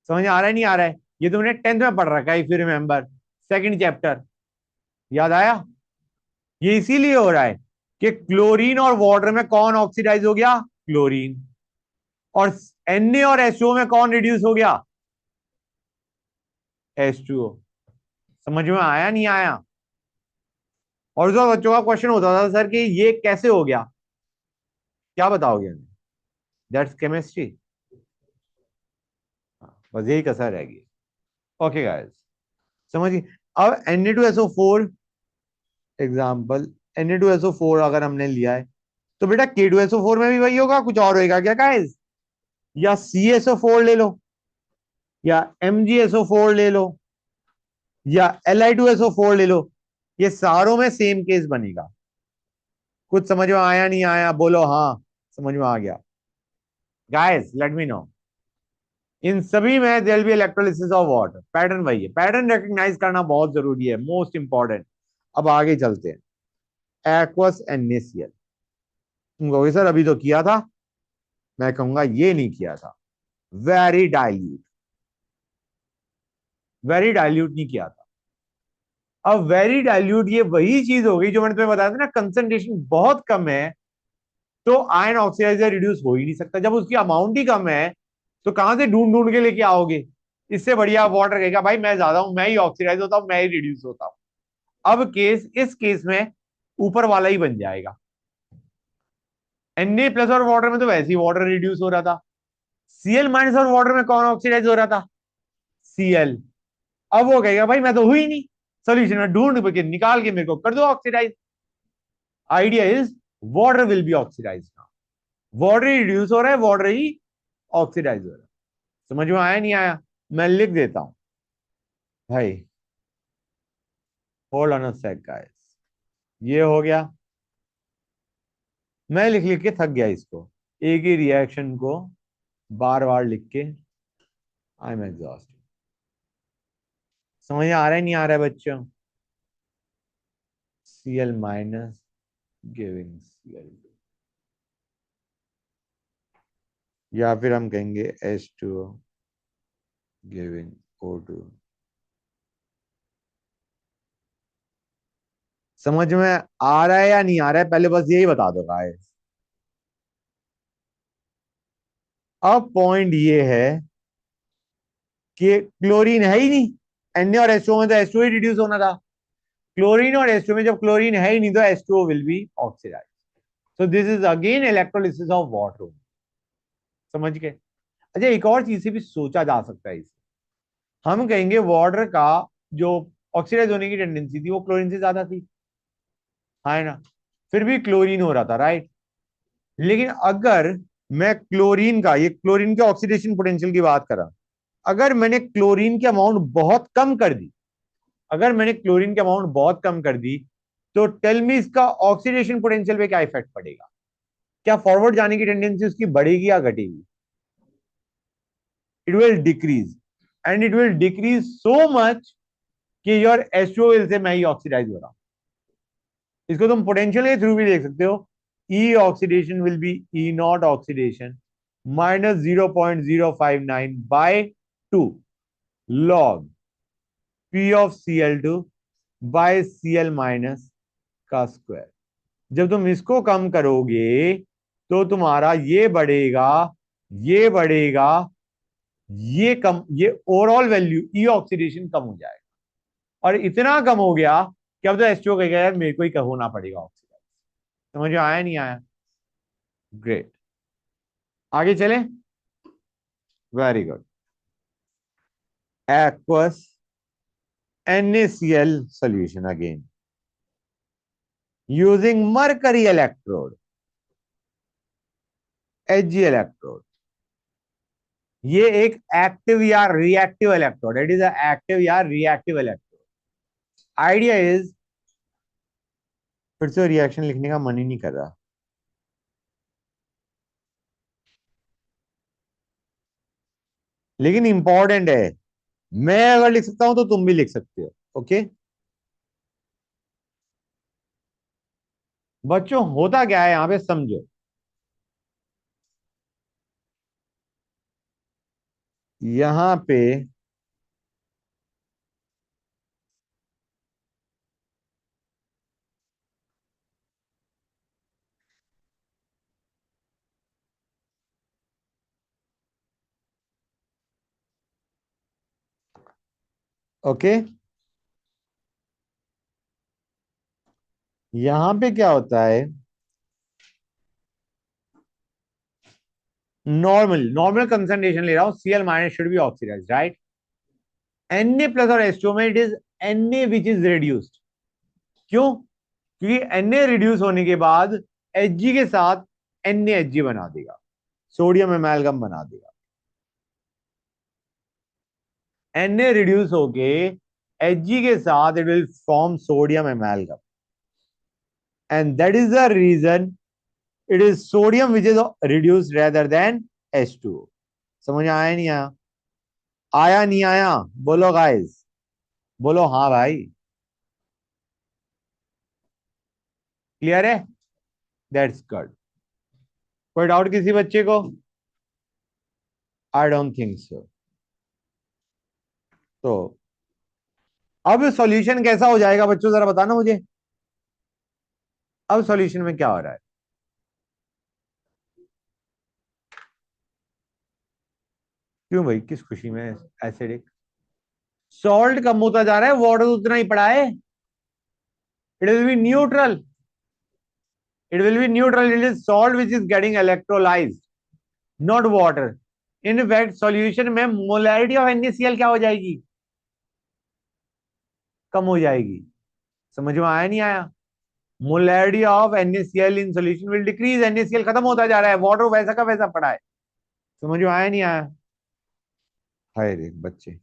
समझ आ रहा है नहीं आ रहा है? ये तुमने 10th में पढ़ रखा है, if you remember, second chapter. याद आया? ये इसीलिए हो रहा है कि क्लोरीन और वाटर में कौन ऑक्सीडाइज हो गया? क्लोरीन. और Na और H2O में कौन रिड्यूस हो गया? H2O. समझ में आया नहीं आया? और जो बच्चों का क्वेश्चन होता था सर कि ये कैसे हो गया, क्या बताओगे? That's chemistry. बस यही कसर रहेगी. ओके गाइस, समझिए. अब Na2SO4 एग्जाम्पल, Na2SO4 अगर हमने लिया है, तो बेटा K2SO4 में भी वही होगा, कुछ और होगा क्या गाइस? या CSO4 ले लो, या MgSO4 ले लो, या Li2SO4 ले लो, ये सारों में सेम केस बनेगा. कुछ समझ में आया नहीं आया? बोलो हाँ, समझ में आ गया. गाइस लेट मी नो, इन सभी में there will be electrolysis of water. Pattern वही है. पैटर्न रिकॉग्नाइज करना बहुत जरूरी है, मोस्ट इंपॉर्टेंट. अब आगे चलते हैं. Aqueous NaCl. तुम कहोगे सर अभी तो किया था. मैं कहूंगा ये नहीं किया था. वेरी डाइल्यूट, वेरी डाइल्यूट नहीं किया था. अब वेरी डाइल्यूट ये वही चीज हो गई जो मैंने तुम्हें बताया था ना, कंसंट्रेशन बहुत कम है तो आयन ऑक्सीडाइजर रिड्यूस हो ही नहीं सकता. जब उसकी अमाउंट ही कम है तो कहां से ढूंढ ढूंढ के लेके आओगे? इससे बढ़िया वाटर कहेगा भाई मैं ज्यादा हूं, मैं ही ऑक्सीडाइज होता हूं, मैं ही रिड्यूस होता हूं. अब इस केस में ऊपर वाला ही बन जाएगा. Na प्लस और वाटर में तो वैसे ही वाटर रिड्यूस हो रहा था. Cl माइनस और वाटर में कौन ऑक्सीडाइज हो रहा था? Cl. अब वो कहेगा भाई मैं तो हुई नहीं, सोल्यूशन में ढूंढ के निकाल के मेरे को कर दो oxidise. Idea is water will be oxidise now. Water ही रिड्यूस हो रहा है, वाटर ही ऑक्सीडाइज हो रहा है. समझ में आया नहीं आया? मैं लिख देता हूं भाई. Hold on a sec guys. ये हो गया. मैं लिख लिख के थक गया इसको, एक ही रिएक्शन को बार बार लिख के. I am exhaust. समझ आ रहा है नहीं आ रहा है बच्चों? Cl माइनस गिविंग Cl, या फिर हम कहेंगे H2O गिविंग O2. समझ में आ रहा है या नहीं आ रहा है? पहले बस यही बता दो गाइस. अब पॉइंट ये है कि क्लोरीन है ही नहीं. Na और H2O में तो H2O ही रिड्यूस होना था. क्लोरीन और H2O में जब क्लोरीन है ही नहीं तो H2O will be oxidise. So this is again electrolysis of water. समझ गए? अच्छा, एक और चीज से भी सोचा जा सकता है इसे. हम कहेंगे वाटर का जो ऑक्सीडाइज होने की टेंडेंसी थी वो क्लोरीन से ज्यादा थी, है ना? फिर भी क्लोरीन हो रहा था, राइट? लेकिन अगर मैं क्लोरीन का, ये क्लोरीन के ऑक्सीडेशन पोटेंशियल की बात कर रहा, अगर मैंने क्लोरीन की अमाउंट बहुत कम कर दी, अगर मैंने क्लोरीन की अमाउंट बहुत कम कर दी, तो टेल मी इसका ऑक्सीडेशन पोटेंशियल पे क्या इफेक्ट पड़ेगा? क्या फॉरवर्ड जाने की टेंडेंसी उसकी बढ़ेगी या घटेगी? It will decrease. And it will decrease so much कि योर H2O विल से मैं ही ऑक्सीडाइज हो रहा हूं। इसको तुम पोटेंशियल के थ्रू भी देख सकते हो। E oxidation will be E naught oxidation minus 0.059 by 2 log P of Cl2 by Cl minus का स्क्वायर। जब तुम इसको कम करोगे तो तुम्हारा ये बढ़ेगा, ये बढ़ेगा, ये कम, ये ओवरऑल वैल्यू ई ऑक्सीडेशन कम हो जाएगा। और इतना कम हो गया कि अब तो H2O कहेगा यार मेरे को ही होना पड़ेगा ऑक्सीडाइज। समझ में आया नहीं आया? ग्रेट, आगे चले। Very good. aqueous NaCl solution again using mercury electrode, Hg electrode। ये एक एक्टिव या reactive electrode, it is active या रिएक्टिव इलेक्ट्रोड। आइडिया इज, फिर से रिएक्शन लिखने का मन ही नहीं कर रहा, लेकिन इंपॉर्टेंट है। मैं अगर लिख सकता हूं तो तुम भी लिख सकते हो। ओके बच्चों, होता क्या है यहां पे समझो। यहां पे ओके, यहां पे क्या होता है, नॉर्मल नॉर्मल कंसंट्रेशन ले रहा हूं, Cl minus should be oxidise, right. Na plus और H2O में it is Na which is reduced. क्यों? क्योंकि Na रिड्यूस होने के बाद Hg के साथ NaHg बना देगा, सोडियम एमालगम बना देगा। Na रिड्यूस होके Hg के साथ it will form sodium amalgam, and that is the reason it is sodium which is reduced rather than H2O। समझ आया नहीं आया? आया नहीं आया? बोलो गाइस, बोलो हाँ भाई। क्लियर है? That's good. कोई डाउट किसी बच्चे को? I don't think so. तो अब सॉल्यूशन कैसा हो जाएगा बच्चों, जरा बताना मुझे। अब सॉल्यूशन में क्या हो रहा है? क्यों भाई, किस खुशी में? एसिडिक सॉल्ट कम होता जा रहा है, वाटर उतना ही पड़ा है। It will be neutral, it will be neutral, it is salt which is getting electrolysed, not water. In fact solution में मोलैरिटी ऑफ NaCl क्या हो जाएगी? कम हो जाएगी। समझ में आया नहीं आया? Molarity of NaCl in solution will decrease, NaCl खत्म होता जा रहा है, वाटर वैसा का वैसा पड़ा है। समझ में आया नहीं आया? हाय रे बच्चे।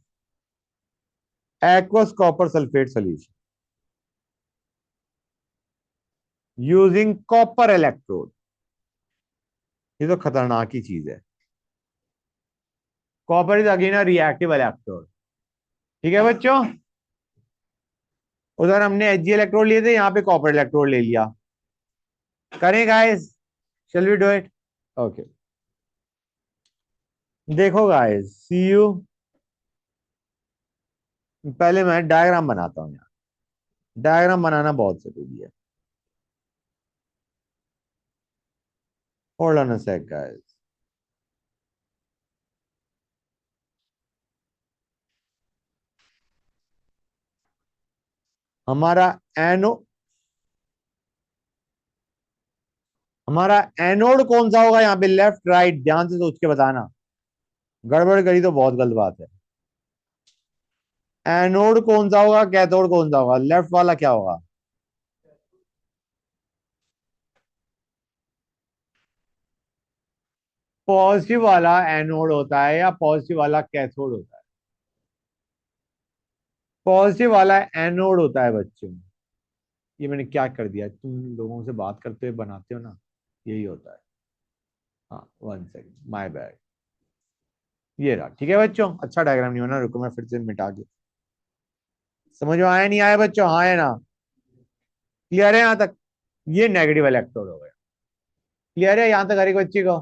aqueous copper sulfate solution using copper electrode। ये तो खतरनाक ही चीज है। Copper is again a reactive electrode. ठीक है बच्चों, उधर हमने Hg इलेक्ट्रोड लिए थे, यहाँ पे कॉपर इलेक्ट्रोड ले लिया। करें guys? Shall we do it? Okay, देखो गाइस, सी यू। पहले मैं डायग्राम बनाता हूँ यहाँ, डायग्राम बनाना बहुत जरूरी है। Hold on a sec guys. हमारा एनो हमारा एनोड कौन सा होगा यहाँ पे? लेफ्ट राइट ध्यान से सोच के बताना, गड़बड़ करी तो बहुत गलत बात है। एनोड कौन सा होगा, कैथोड कौन सा होगा? लेफ्ट वाला क्या होगा? पॉजिटिव वाला एनोड होता है या पॉजिटिव वाला कैथोड होता है? पॉजिटिव वाला एनोड होता है बच्चों। ये मैंने क्या कर दिया, तुम लोगों से बात करते हुए बनाते हो ना, यही होता है। हाँ, 1 सेकंड, माय बैड। ये रहा, ठीक है बच्चों। अच्छा डायग्राम नहीं होना, रुको मैं फिर से मिटा के समझ में आया नहीं आया बच्चों, हाँ या ना? क्लियर है यहां तक? ये नेगेटिव इलेक्ट्रोड हो गया। क्लियर है यहां तक हर एक बच्चे को?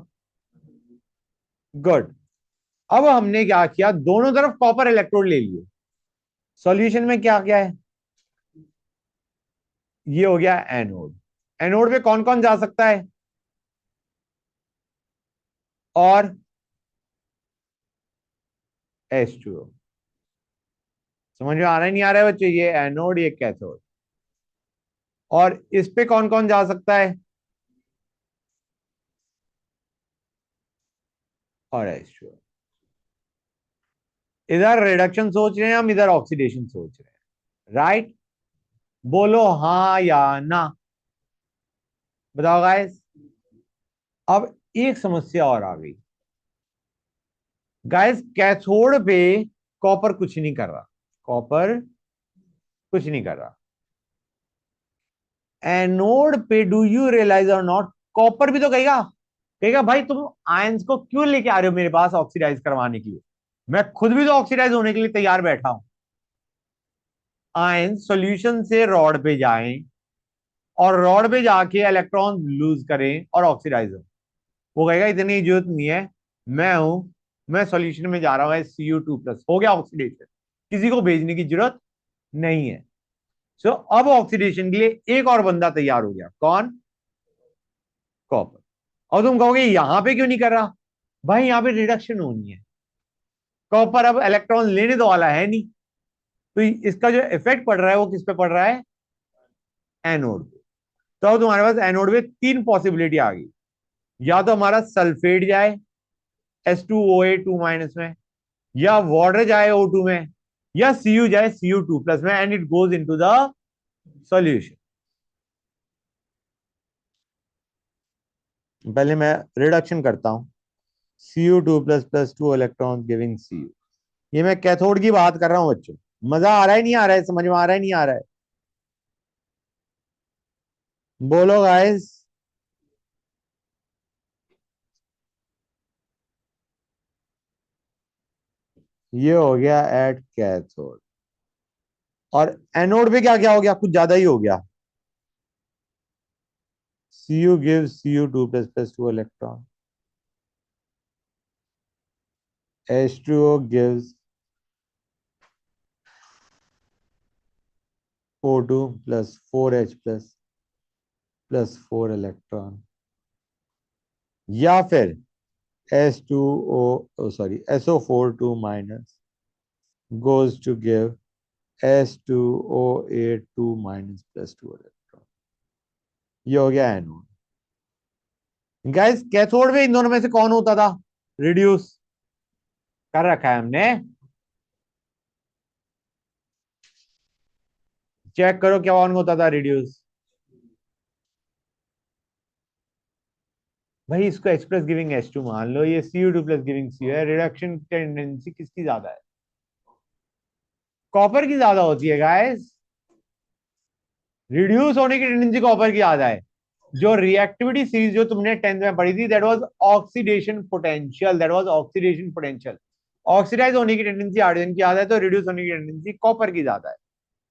गुड। अब हमने क्या किया, दोनों तरफ कॉपर इलेक्ट्रोड ले लिए। सॉल्यूशन में क्या क्या है? ये हो गया एनोड। एनोड पे कौन कौन जा सकता है? और H2O। समझ में आ रहा है नहीं आ रहा है बच्चे? ये एनोड, ये कैथोड। और इस पे कौन कौन जा सकता है? और H2O। इधर रिडक्शन सोच रहे हैं हम, इधर ऑक्सीडेशन सोच रहे हैं, राइट? बोलो हाँ या ना। बताओ गाइस। अब एक समस्या और आ गई गाइस, कैथोड पे कॉपर कुछ नहीं कर रहा। कॉपर कुछ नहीं कर रहा। एनोड पे do you realise or not, copper भी तो कहेगा, कहेगा भाई तुम आयंस को क्यों लेके आ रहे हो मेरे पास ऑक्सीडाइज करवाने के लिए? मैं खुद भी तो ऑक्सीडाइज होने के लिए तैयार बैठा हूं। आयंस सॉल्यूशन से रॉड पे जाएं और रॉड पे जाके इलेक्ट्रॉन लूज करें और ऑक्सीडाइज हो। वो कहेगा इतनी जरूरत नहीं है, मैं हूं, मैं सॉल्यूशन में जा रहा हूं, Cu2+, हो गया ऑक्सीडेशन, किसी को भेजने की जरूरत नहीं है। सो अब ऑक्सीडेशन के लिए एक और बंदा तैयार हो गया, कौन? कॉपर। और तुम कहोगे यहां पे क्यों नहीं कर रहा? भाई यहां पे रिडक्शन होनी है, कॉपर अब इलेक्ट्रॉन लेने तो वाला है नहीं, तो इसका जो इफेक्ट पड़ रहा है वो किस पे पड़ रहा है? एनोड पे। तो अब तुम्हारे पास एनोड में तीन पॉसिबिलिटी आ गई। या तो हमारा सल्फेट जाए H2OA2- में, या वाटर जाए O2 में, या Cu जाए Cu2+ में, and it goes into the solution. पहले मैं रिडक्शन करता हूं। Cu2+ + 2 electron giving Cu। ये मैं कैथोड की बात कर रहा हूं बच्चों। मजा आ रहा है नहीं आ रहा है? समझ में आ रहा है नहीं आ रहा है? बोलो गाइस। ये हो गया एट कैथोड। और एनोड पे क्या क्या हो गया? कुछ ज्यादा ही हो गया। Cu gives Cu2++ 2 electron. H2O gives O2 plus 4H plus 4 electron. या फिर SO42 minus goes to give H2OA2- plus 2 electron. ये हो गया एनोड। गाइस कैथोड में इन दोनों में से कौन होता था? रिड्यूस कर रखा है हमने। चेक करो क्या कौन होता था रिड्यूस। भाई इसको एक्सप्रेस गिविंग H2 मान लो, ये Cu2+ गिविंग Cu है। रिडक्शन टेंडेंसी किसकी ज्यादा है? कॉपर की ज्यादा होती है गाइस। रिड्यूस होने की टेंडेंसी कॉपर की ज्यादा है। जो रिएक्टिविटी सीरीज जो तुमने 10th में पढ़ी थी, that was oxidation potential, that was oxidation potential. Oxidise होने की टेंडेंसी हाइड्रोजन की ज्यादा है, तो रिड्यूस होने की टेंडेंसी कॉपर की ज्यादा है।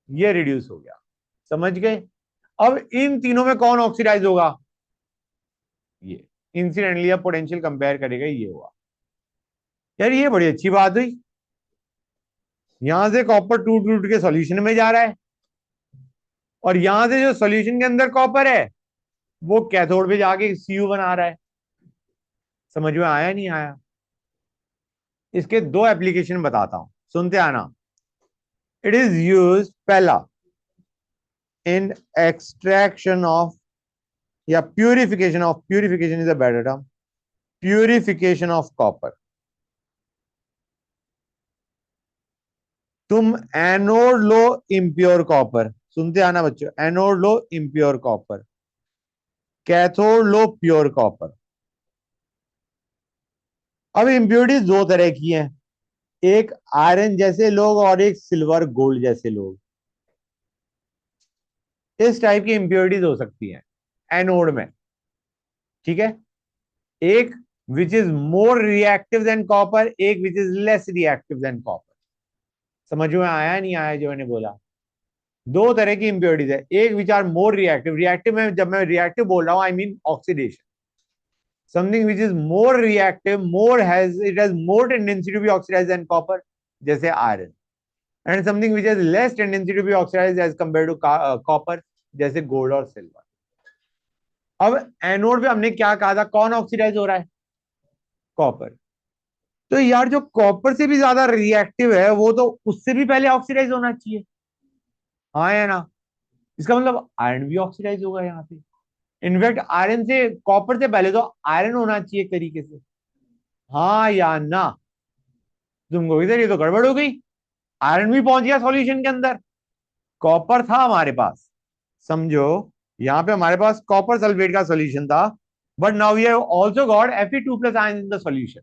ये रिड्यूस हो गया। समझ गए? अब इन तीनों में कौन ऑक्सीडाइज होगा? ये इंसिडेंटली अब पोटेंशियल कंपेयर करेगा, ये हुआ। यार ये बड़ी अच्छी बात हुई। यहां से कॉपर टूट टूट के सॉल्यूशन में जा रहा है, और यहां से जो सॉल्यूशन के अंदर कॉपर है वो कैथोड पे जाके Cu बना रहा है। समझ में आया नहीं आया? इसके दो एप्लीकेशन बताता हूं, सुनते आना। इट इज यूज पहला इन एक्सट्रैक्शन ऑफ, या purification is a better term, purification of copper. तुम एनोड लो इम्प्योर कॉपर, सुनते आना बच्चों, एनोड लो इम्प्योर कॉपर, कैथोड लो प्योर कॉपर। अब इम्प्योरिटीज दो तरह की हैं, एक आयरन जैसे लोग और एक सिल्वर गोल्ड जैसे लोग। इस टाइप की इम्प्योरिटीज हो सकती हैं एनोड में, ठीक है? एक which is more reactive than copper, एक which is less reactive than copper. समझ में आया नहीं आया जो मैंने बोला? दो तरह की इंप्योरिटीज है, एक which are more reactive, reactive में जब मैं रिएक्टिव बोल रहा हूं I mean oxidation, something which is more reactive, more has it has more tendency to be oxidise than copper, जैसे iron, and something which has less tendency to be oxidise as compare to copper, जैसे gold और silver. अब anode पे हमने क्या कहा था, कौन ऑक्सीडाइज हो रहा है, कॉपर। तो यार जो कॉपर से भी ज्यादा रिएक्टिव है वो तो उससे भी पहले ऑक्सीडाइज होना चाहिए, हाँ या ना। इसका मतलब आयरन भी ऑक्सीडाइज होगा यहाँ पे, इनफैक्ट आयरन से, कॉपर से पहले तो आयरन होना चाहिए एक तरीके से, हाँ या ना। तुमको इधर ये तो गड़बड़ हो गई, आयरन भी पहुंच गया सॉल्यूशन के अंदर, कॉपर था हमारे पास, समझो, यहाँ पे हमारे पास कॉपर सल्फेट का सॉल्यूशन था, but now we have also got Fe2+ ion in the solution,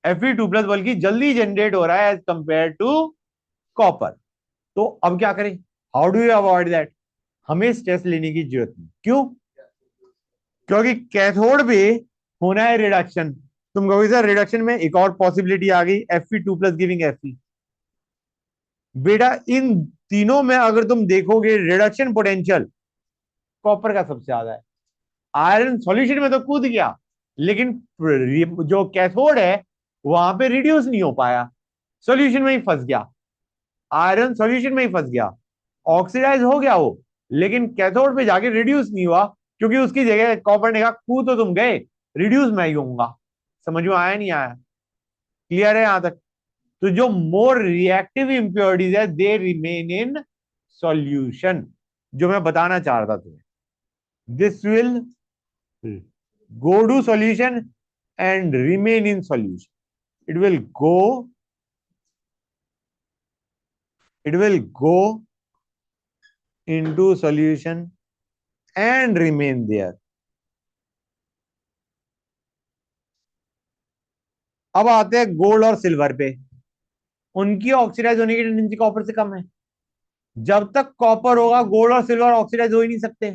Fe2+ बल्कि जल्दी जनरेट हो रहा है एज कंपेयर टू कॉपर। तो अब क्या करें, how do you avoid that, हमें स्ट्रेस लेने की जरूरत नहीं, क्यों, क्योंकि कैथोड पे होना है रिडक्शन। तुम कहोगे सर रिडक्शन में एक और पॉसिबिलिटी आ गई, Fe2+ गिविंग Fe। बेटा इन तीनों में अगर तुम देखोगे रिडक्शन पोटेंशियल कॉपर का सबसे ज्यादा है, आयरन सॉल्यूशन में तो कूद गया, लेकिन जो कैथोड है वहां पे रिड्यूस नहीं हो पाया, सॉल्यूशन में ही फंस गया, आयरन सॉल्यूशन में ही फंस गया, ऑक्सीडाइज हो गया वो, लेकिन कैथोड पे जाके रिड्यूस नहीं हुआ, क्योंकि उसकी जगह कॉपर ने कहा कूद तो तुम गए, रिड्यूस मैं ही होऊंगा। समझ में आया नहीं आया, क्लियर है यहां तक। तो जो मोर रिएक्टिव इंप्योरिटीज है दे रिमेन इन सॉल्यूशन, जो मैं बताना चाह रहा था तुम्हें, this will go to solution and remain in solution, it will go, it will go into solution and remain there। अब आते हैं गोल्ड और सिल्वर पे, उनकी ऑक्सीडाइज होने की टेंडेंसी कॉपर से कम है, जब तक कॉपर होगा गोल्ड और सिल्वर ऑक्सीडाइज हो ही नहीं सकते।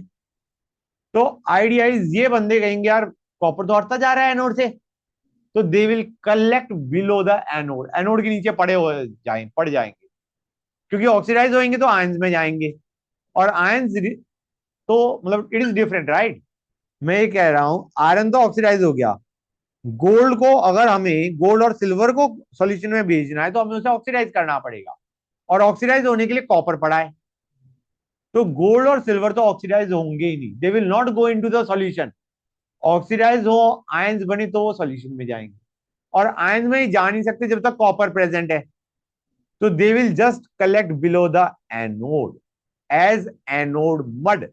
तो आइडियाइज ये बंदे कहेंगे यार कॉपर तो हटता जा रहा है एनोड से, तो they will collect below the anode, anode के नीचे पड़ जाएंगे, क्योंकि ऑक्सीडाइज होंगे तो आयंस में जाएंगे, और आयंस तो मतलब इट इज डिफरेंट राइट। मैं ये कह रहा हूं आयरन तो ऑक्सीडाइज हो गया, गोल्ड को अगर हमें, गोल्ड और सिल्वर को सॉल्यूशन में भेजना है तो हमें उसे ऑक्सीडाइज करना पड़ेगा, और ऑक्सीडाइज होने के लिए कॉपर पड़ा है, तो गोल्ड और सिल्वर तो ऑक्सीडाइज होंगे ही नहीं, they will not go into the solution, oxidise हो आयंस बने तो वो सॉल्यूशन में जाएंगे, और आयंस में ही जा नहीं सकते जब तक कॉपर प्रेजेंट है, तो they will just collect below the anode as anode mud,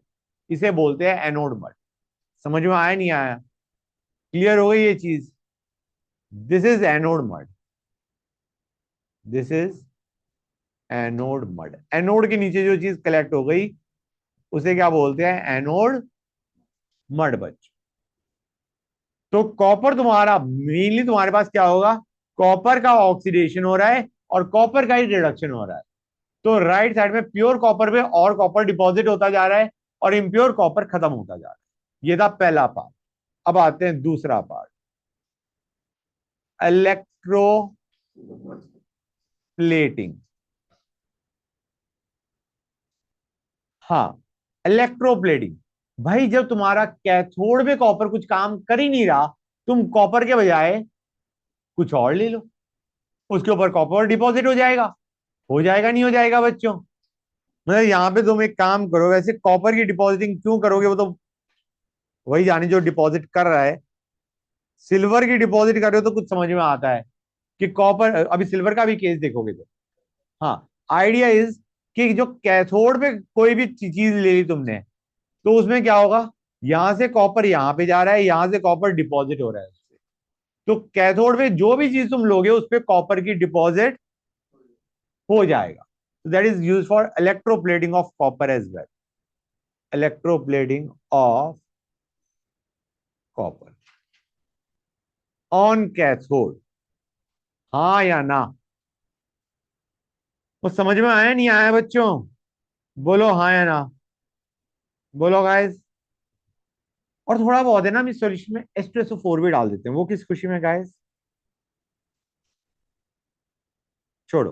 इसे बोलते हैं एनोड मड। समझ में आया नहीं आया, क्लियर हो गई ये चीज, this is anode mud, this is anode mud, anode के नीचे जो चीज कलेक्ट हो गई उसे क्या बोलते हैं, एनोड मड बच। तो कॉपर तुम्हारा मेनली तुम्हारे पास क्या होगा, कॉपर का ऑक्सीडेशन हो रहा है और कॉपर का ही रिडक्शन हो रहा है, तो राइट साइड में प्योर कॉपर पे और कॉपर डिपॉजिट होता जा रहा है और इम्प्योर कॉपर खत्म होता जा रहा है। ये था पहला पार्ट। अब आते हैं दूसरा पार्ट, इलेक्ट्रोप्लेटिंग। हाँ, इलेक्ट्रोप्लेटिंग, भाई जब तुम्हारा कैथोड में कॉपर कुछ काम कर ही नहीं रहा, तुम कॉपर के बजाय कुछ और ले लो, उसके ऊपर कॉपर डिपॉजिट हो जाएगा नहीं हो जाएगा बच्चों। मतलब यहाँ पे तुम एक काम करो, वैसे कॉपर की डिपॉजिटिंग क्यों करोगे वो तो वही जाने जो डिपॉजिट कर रहा है, सिल्वर की डिपॉजिट कर रहे हो तो कुछ समझ में आता है कि कॉपर, अभी सिल्वर का भी केस देखोगे तो, हाँ, आइडिया इज कि जो कैथोड पे कोई भी चीज ले ली तुमने, तो उसमें क्या होगा, यहां से कॉपर यहां पे जा रहा है, यहां से कॉपर डिपॉजिट हो रहा है उसपे, तो कैथोड पे जो भी चीज तुम लोगे उस पे कॉपर की डिपॉजिट हो जाएगा, तो that is use for electroplating of copper as well, electroplating of copper on cathode, हाँ या ना, वो समझ में आया नहीं आया बच्चों, बोलो हाँ या ना, बोलो गाइस। और थोड़ा बहुत है ना, हम इस सॉल्यूशन में H2SO4 भी डाल देते हैं, वो किस खुशी में गाइस, छोड़ो,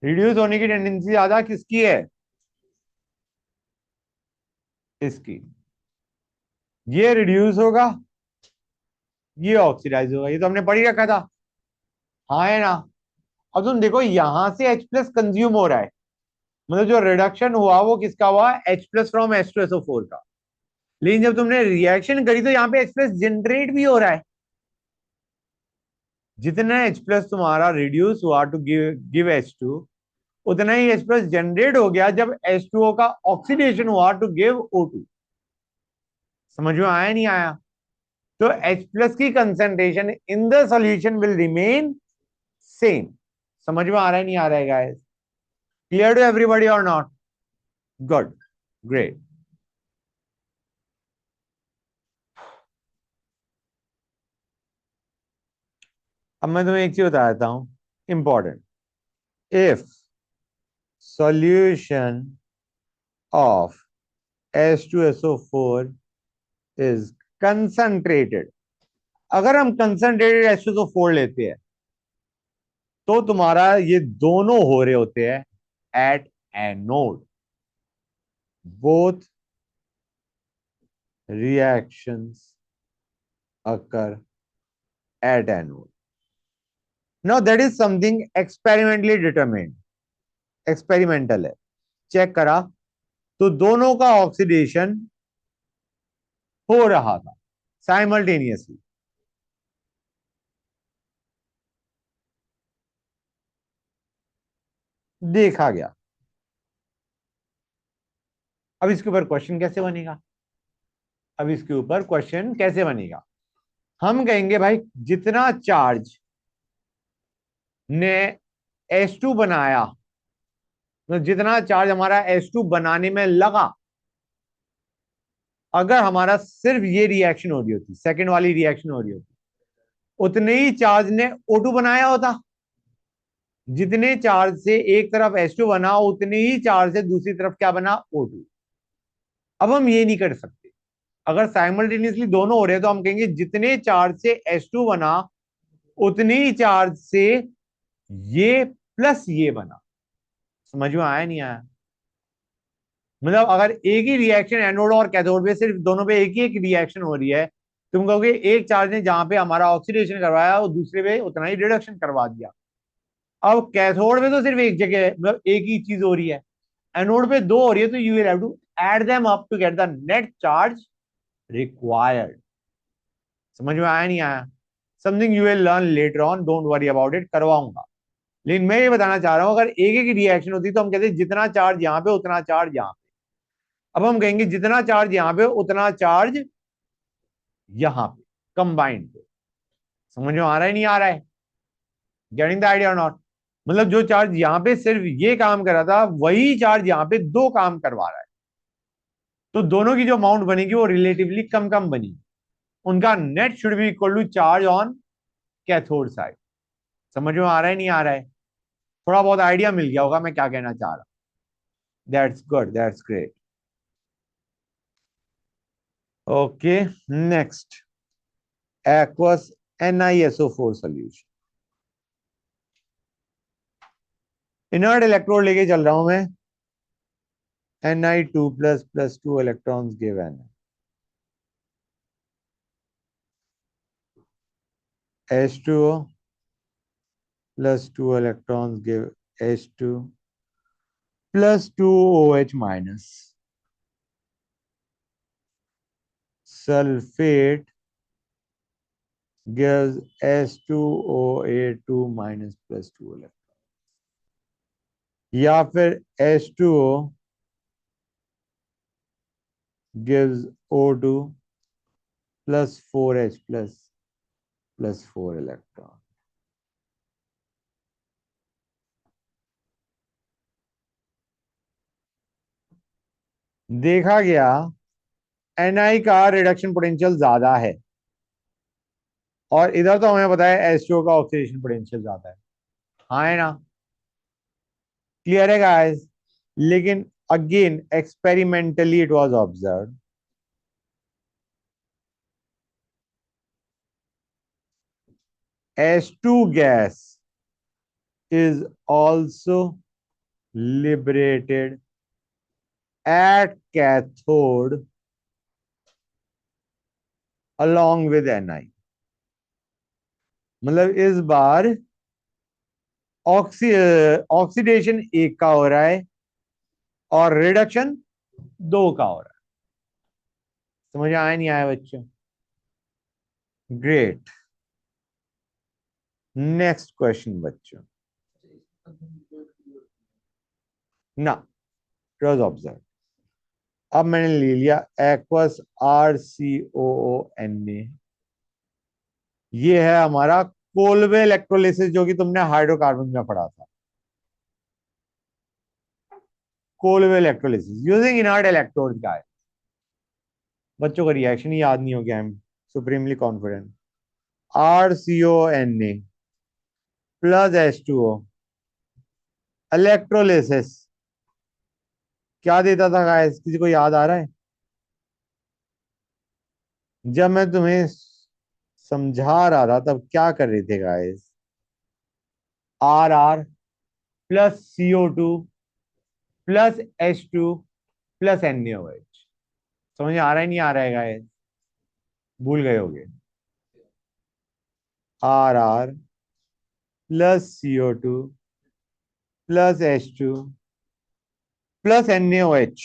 रिड्यूस होने की टेंडेंसी ज्यादा किसकी है? इसकी। ये रिड्यूस होगा, ये ऑक्सीडाइज होगा, ये तो हमने पढ़ ही रखा था। हाँ है ना? अब तुम देखो यहां से H प्लस कंज्यूम हो रहा है, मतलब जो रिडक्शन हुआ वो किसका हुआ? H प्लस फ्रॉम H2SO4 का। लेकिन जब तुमने रिएक्शन करी तो यहाँ पे H प्लस जनरेट भी हो रहा है। जितना H प्लस तुम्हारा रिड्यूस हुआ टू गिव H2, उतना ही H प्लस जनरेट हो गया जब H2O का ऑक्सीडेशन हुआ टू गिव O2। समझ में आया नहीं आया? तो H प्लस की concentration in the solution will remain same. समझ में आ रहा है नहीं आ रहा है गाइस? क्लियर टू एवरीबॉडी और नॉट? Good, great. अब मैं तुम्हें एक चीज बता देता हूं, important. If solution of H2SO4 is concentrated, अगर हम कंसंट्रेटेड H2SO4 लेते हैं तो तुम्हारा ये दोनों हो रहे होते हैं at anode. Both reactions occur at anode. Now that is something experimentally determined, experimental है, चेक करा तो दोनों का ऑक्सीडेशन हो रहा था साइमल्टेनियसली। देखा गया। अब इसके ऊपर क्वेश्चन कैसे बनेगा? अब इसके ऊपर क्वेश्चन कैसे बनेगा? हम कहेंगे भाई जितना चार्ज ने H2 बनाया, तो जितना चार्ज हमारा H2 बनाने में लगा, अगर हमारा सिर्फ ये रिएक्शन हो रही होती, सेकंड वाली रिएक्शन हो रही होती, उतने ही चार्ज ने O2 बनाया होता। जितने चार्ज से एक तरफ H2 बना, उतने ही चार्ज से दूसरी तरफ क्या बना? O2। अब हम ये नहीं कर सकते। अगर साइमल्टेनियसली दोनों हो रहे हैं तो हम कहेंगे जितने चार्ज से H2 बना, उतने ही चार्ज से ये प्लस ये बना। समझ में आया नहीं आया? मतलब अगर एक ही रिएक्शन एनोड और कैथोड पे, सिर्फ दोनों पे एक ही एक रिएक्शन हो रही है, तुम कहोगे एक चार्ज ने जहां पे हमारा ऑक्सीडेशन करवाया वो दूसरे पे उतना ही रिडक्शन करवा दिया। अब कैथोड में तो सिर्फ एक जगह मतलब एक ही चीज हो रही है, एनोड पे दो हो रही है, तो you will have to add them up to get the net charge required. समझ में आया नहीं आया? Something you will learn later on, don't worry about it, करवाऊंगा। लेकिन मैं ये बताना चाह रहा हूं अगर एक एक रिएक्शन होती तो हम कहते जितना चार्ज यहां पे उतना चार्ज यहां पे। अब हम कहेंगे जितना चार्ज यहां पे उतना चार्ज यहां पे, कंबाइंड पे। समझ में आ रहा है नहीं आ रहा है? गेटिंग द आइडिया और नॉट? मतलब जो चार्ज यहां पे सिर्फ ये काम कर रहा था, वही चार्ज यहां पे दो काम करवा रहा है। तो दोनों की जो अमाउंट बनेगी वो रिलेटिवली कम कम बनी। उनका net should be equal to charge on cathode side. समझ में आ रहा है नहीं आ रहा है? थोड़ा बहुत आइडिया मिल गया होगा मैं क्या कहना चाह रहा। That's good, that's great. Okay, next, aqueous NiSO4 solution. Inert electrode लेके चल रहा हूं मैं, Ni2 plus 2 electrons given, H2O plus 2 electrons give H2 plus 2 OH minus. Sulfate gives H2OA2 minus plus 2 electrons. या फिर H2O gives O2 plus 4H plus 4 electron. देखा गया Ni का रिडक्शन पोटेंशियल ज्यादा है, और इधर तो हमें पता है H2O का ऑक्सीडेशन पोटेंशियल ज्यादा है। हाँ है ना? क्लियर है गाइस? लेकिन again experimentally it was observe H2 gas is also liberated at cathode along with Ni। मतलब इस बार ऑक्सीडेशन एक का हो रहा है और रिडक्शन दो का हो रहा है। समझ आया नहीं आया बच्चों? ग्रेट। नेक्स्ट क्वेश्चन बच्चों। ना, इट वाज ऑब्जर्व। अब मैंने ले लिया एक्वस RCOO Na। ये है हमारा कोलवे इलेक्ट्रोलिसिस, जो कि तुमने हाइड्रोकार्बन में पढ़ा था। Colway electrolysis using inert electrode का है। बच्चों का रिएक्शन ही याद नहीं हो गया। I am supremely confident. RCONA plus H2O electrolysis क्या देता था गाइस? किसी को याद आ रहा है? जब मैं तुम्हें समझा रहा था तब क्या कर रहे थे guys? RR plus CO2 plus H2 plus NaOH। समझ आ रहा है नहीं आ रहा है गाइस? भूल गए होगे। RR plus CO2 plus H2 plus NaOH।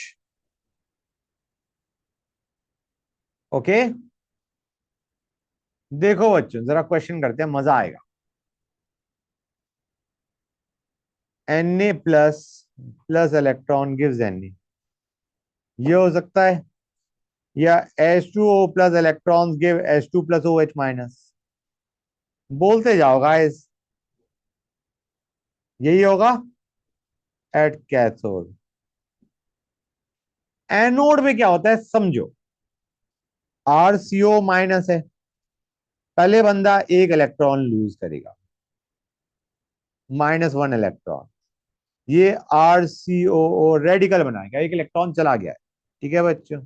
Okay, देखो बच्चों जरा क्वेश्चन करते हैं, मजा आएगा। Na plus plus electron gives Na, ये हो सकता है। या H2O plus electrons give H2 plus OH minus. बोलते जाओ गाइस, यही होगा एट कैथोड। एनोड में क्या होता है समझो। RCO माइनस है, पहले बंदा एक इलेक्ट्रॉन लूज करेगा, -1 इलेक्ट्रॉन। ये RCOO रेडिकल बनाएगा, एक इलेक्ट्रॉन चला गया है। ठीक है बच्चों?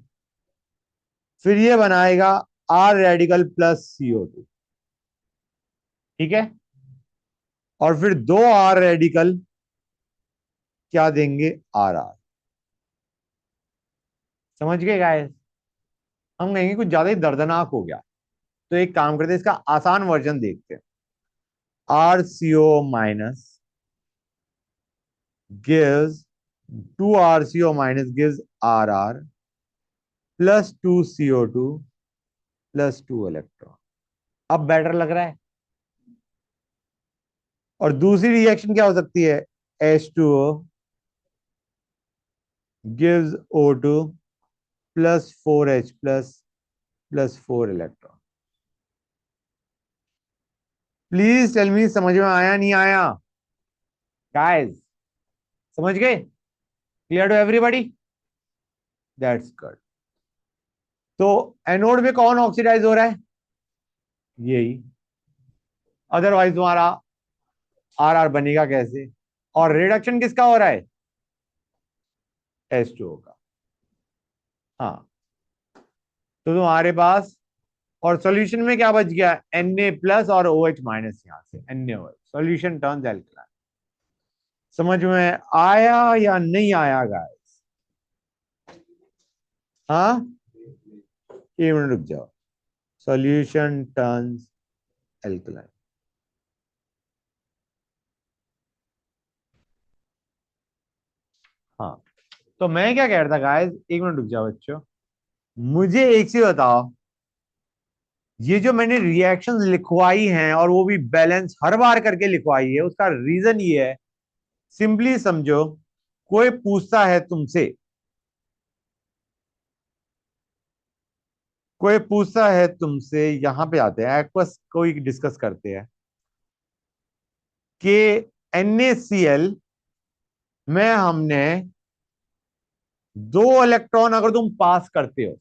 फिर ये बनाएगा R रेडिकल प्लस CO2। ठीक है? और फिर दो R रेडिकल क्या देंगे? RR। समझ गए गाइस? हम कहेंगे कुछ ज्यादा ही दर्दनाक हो गया, तो एक काम करते हैं, इसका आसान वर्जन देखते हैं। RCO minus gives 2 RCO minus gives RR plus 2 CO2 plus 2 electron. अब बेटर लग रहा है? और दूसरी रिएक्शन क्या हो सकती है? H2O gives O2 plus 4H plus प्लस 4 इलेक्ट्रॉन। प्लीज टेल मी, समझ में आया नहीं आया गाइस? समझ गए? Clear to everybody? That's good. तो एनोड में कौन ऑक्सीडाइज हो रहा है? यही। अदरवाइज तुम्हारा RR बनेगा कैसे? और रिडक्शन किसका हो रहा है? H2O का। हाँ, तो तुम्हारे पास और सॉल्यूशन में क्या बच गया? Na प्लस और OH माइनस, यहां से NaOH। Solution turns alkaline. समझ में आया या नहीं आया गाइस? हाँ, एक मिनट रुक जाओ। Solution turns alkaline. हाँ, तो मैं क्या कह रहा था गाइस, एक मिनट रुक जाओ बच्चों। मुझे एक चीज बताओ, ये जो मैंने रिएक्शंस लिखवाई हैं और वो भी बैलेंस हर बार करके लिखवाई है, उसका रीजन ये है, सिंपली समझो। कोई पूछता है तुमसे, कोई पूछता है तुमसे, यहां पे आते हैं एक्वस कोई डिस्कस करते हैं कि NaCl में हमने दो इलेक्ट्रॉन अगर तुम पास करते हो,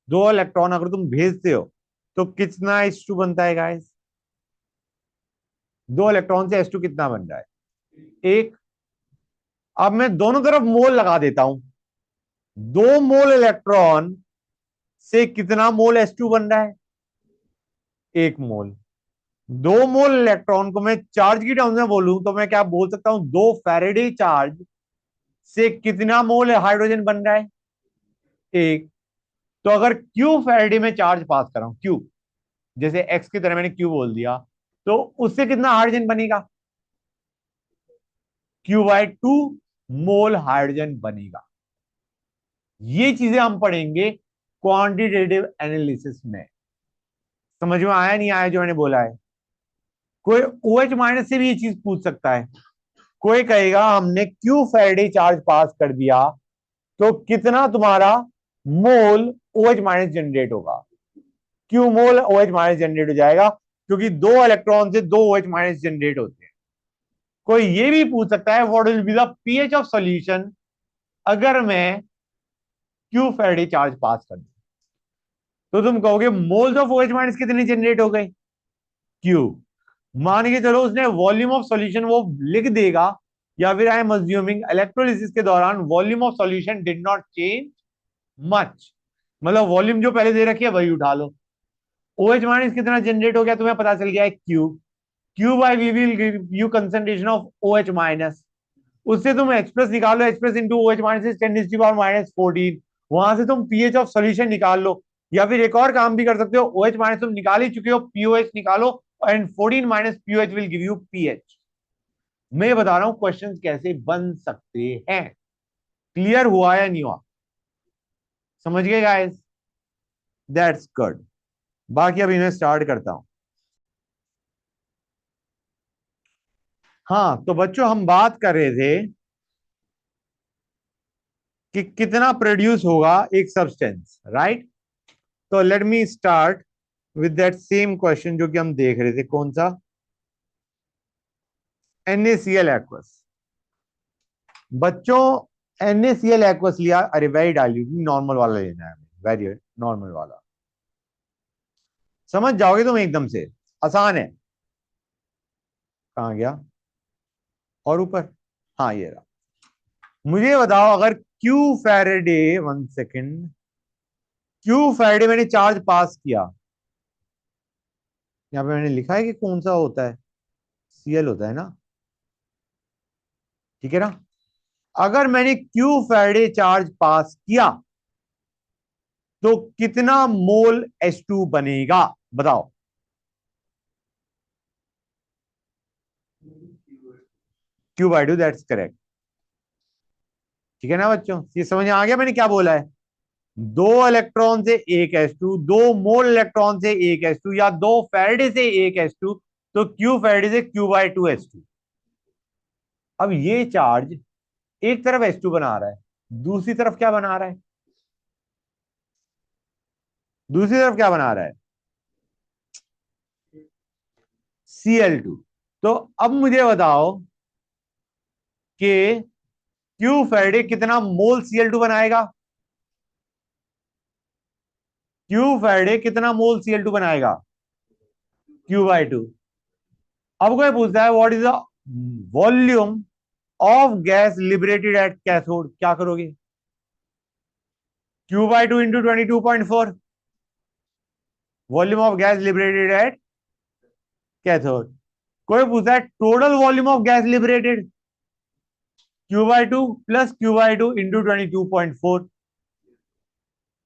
दो इलेक्ट्रॉन अगर तुम भेजते हो, तो कितना H2 बनता है गाइस? दो इलेक्ट्रॉन से H2 कितना बन रहा है? एक। अब मैं दोनों तरफ मोल लगा देता हूं। 2 मोल इलेक्ट्रॉन से कितना मोल H2 बन रहा है? 1 मोल। 2 मोल इलेक्ट्रॉन को मैं चार्ज की टर्म्स में बोलूं तो मैं क्या बोल सकता हूं? 2 फैरेडे चार्ज से कितना मोल हाइड्रोजन बन रहा है? एक। तो अगर क्यू फैराडे में चार्ज पास कर रहा हूं, क्यू, जैसे एक्स की तरह मैंने क्यू बोल दिया, तो उससे कितना हाइड्रोजन बनेगा? Q/2 मोल हाइड्रोजन बनेगा। ये चीजें हम पढ़ेंगे क्वांटिटेटिव एनालिसिस में। समझ में आया नहीं आया जो मैंने बोला है? कोई OH माइनस से भी ये चीज पूछ सकता है। कोई कहेगा हमने Q फैराडे चार्ज पास कर दिया, तो कितना तुम्हारा मोल OH माइनस जनरेट होगा? Q मोल OH माइनस जनरेट हो जाएगा, क्योंकि दो इलेक्ट्रॉन से दो OH माइनस जनरेट होते हैं। कोई ये भी पूछ सकता है what will be the pH of solution अगर मैं Q फैराडे चार्ज पास कर दूं। तो तुम कहोगे मोल्स ऑफ OH माइनस कितने जनरेट हो गए? Q। मान के चलो उसने वॉल्यूम ऑफ सॉल्यूशन वो लिख देगा, या फिर आई एम अज्यूमिंग इलेक्ट्रोलिसिस के दौरान volume of solution did not change much, मतलब वॉल्यूम जो पहले दे रखी है वही उठा लो। OH माइनस कितना जनरेट हो गया तुम्हें पता चल गया है, Q। Q by we will give you concentration of OH minus. उससे तुम H प्लस निकालो, H plus into OH minus is 10⁻⁻14। वहां से तुम पीएच ऑफ सॉल्यूशन निकाल लो, या फिर एक और काम भी कर सकते हो, OH माइनस तुम निकाल ही चुके हो, POH निकालो, and 14 minus POH will give you pH. मैं बता रहा हूं क्वेश्चंस कैसे बन सकते हैं। क्लियर हुआ या नहीं हुआ? समझ गए गाइस? That's good. बाकी अभी मैं स्टार्ट करता हूं। हाँ तो बच्चों हम बात कर रहे थे कि कितना प्रोड्यूस होगा एक सब्सटेंस, राइट? तो let me start with that same question जो कि हम देख रहे थे, कौन सा? NaCl aqueous. बच्चों NaCl एक्वस लिया, अरे वेरी डाइल्यूट, नॉर्मल वाला लेना है, वेरी नॉर्मल वाला। समझ जाओगे तुम एकदम से, आसान है। कहां गया? और ऊपर, हाँ ये रहा। मुझे बताओ अगर Q Faraday, one second, Q Faraday मैंने चार्ज पास किया, यहां पे मैंने लिखा है कि कौन सा होता है, Cl होता है ना, ठीक है ना? अगर मैंने क्यू फैराडे चार्ज पास किया तो कितना मोल H2 बनेगा? बताओ। Q/2, that's correct. ठीक है ना बच्चों, ये समझ में आ गया मैंने क्या बोला है? दो इलेक्ट्रॉन से एक H2, दो मोल इलेक्ट्रॉन से एक H2, या दो फैराडे से एक H2, तो Q फैराडे से Q/2 H2। अब ये चार्ज एक तरफ H2 बना रहा है, दूसरी तरफ क्या बना रहा है? दूसरी तरफ क्या बना रहा है? Cl2। तो अब मुझे बताओ कि Q फैराडे कितना मोल Cl2 बनाएगा? Q फैराडे कितना मोल Cl2 बनाएगा? Q/2। अब कोई पूछता है what is the volume of gas liberated at cathode, क्या करोगे? Q/2 into 22.4, volume of gas liberated at cathode. कोई पूछता है total volume of gas liberated, Q/2 plus Q/2 into 22.4,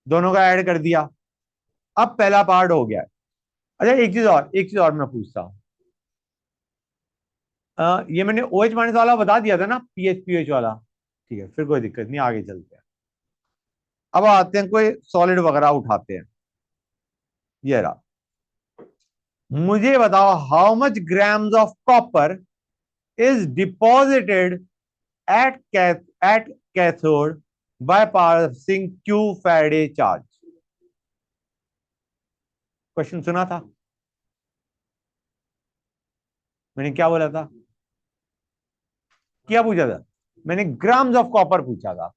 दोनों का ऐड कर दिया। अब पहला पार्ट हो गया। अच्छा एक चीज और मैं पूछता हूं, ये मैंने OH माइनस वाला बता दिया था ना, PH वाला, ठीक है, फिर कोई दिक्कत नहीं, आगे चलते हैं। अब आते हैं कोई सॉलिड वगैरह उठाते हैं। ये रहा। मुझे बताओ how much grams of copper is deposited at at cathode by passing Q faraday charge. Question सुना था मैंने, क्या बोला था? क्या पूछा था मैंने? ग्राम्स ऑफ कॉपर पूछा था।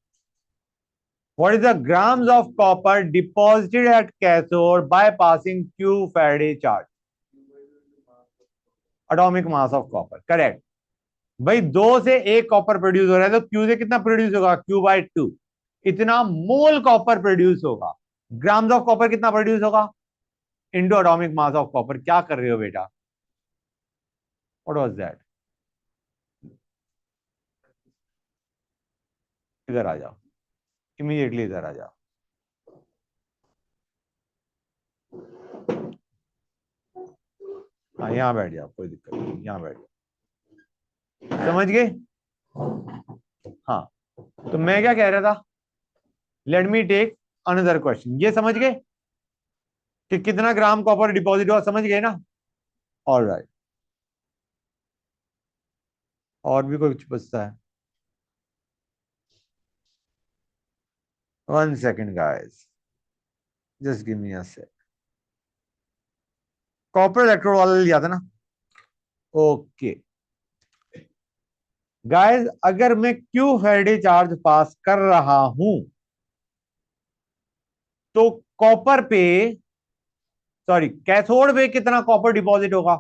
What is the grams of copper deposited at cathode by passing Q Faraday charge? Atomic mass of copper, correct. भाई दो से एक कॉपर प्रोड्यूस हो रहा है, तो Q से कितना प्रोड्यूस होगा? Q/2। इतना मोल कॉपर प्रोड्यूस होगा। ग्राम्स ऑफ कॉपर कितना प्रोड्यूस होगा? Into atomic mass of copper. क्या कर रहे हो बेटा? What was that? इधर आ जाओ, इमीडिएटली इधर आ जाओ। हाँ यहाँ बैठ जाओ, कोई दिक्कत नहीं, यहाँ बैठ जाओ। समझ गए? हाँ, तो मैं क्या कह रहा था, let me take another question. ये समझ गए कि कितना ग्राम कॉपर डिपॉजिट हुआ? समझ गए ना? ऑल राइट, और भी कुछ बचता है? 1 second guys, just give me a sec. Copper electrode वाला लिया था ना? ओके गाइस, अगर मैं क्यू फेरेडे चार्ज पास कर रहा हूं तो कॉपर पे, सॉरी, कैथोड पे कितना कॉपर डिपॉजिट होगा?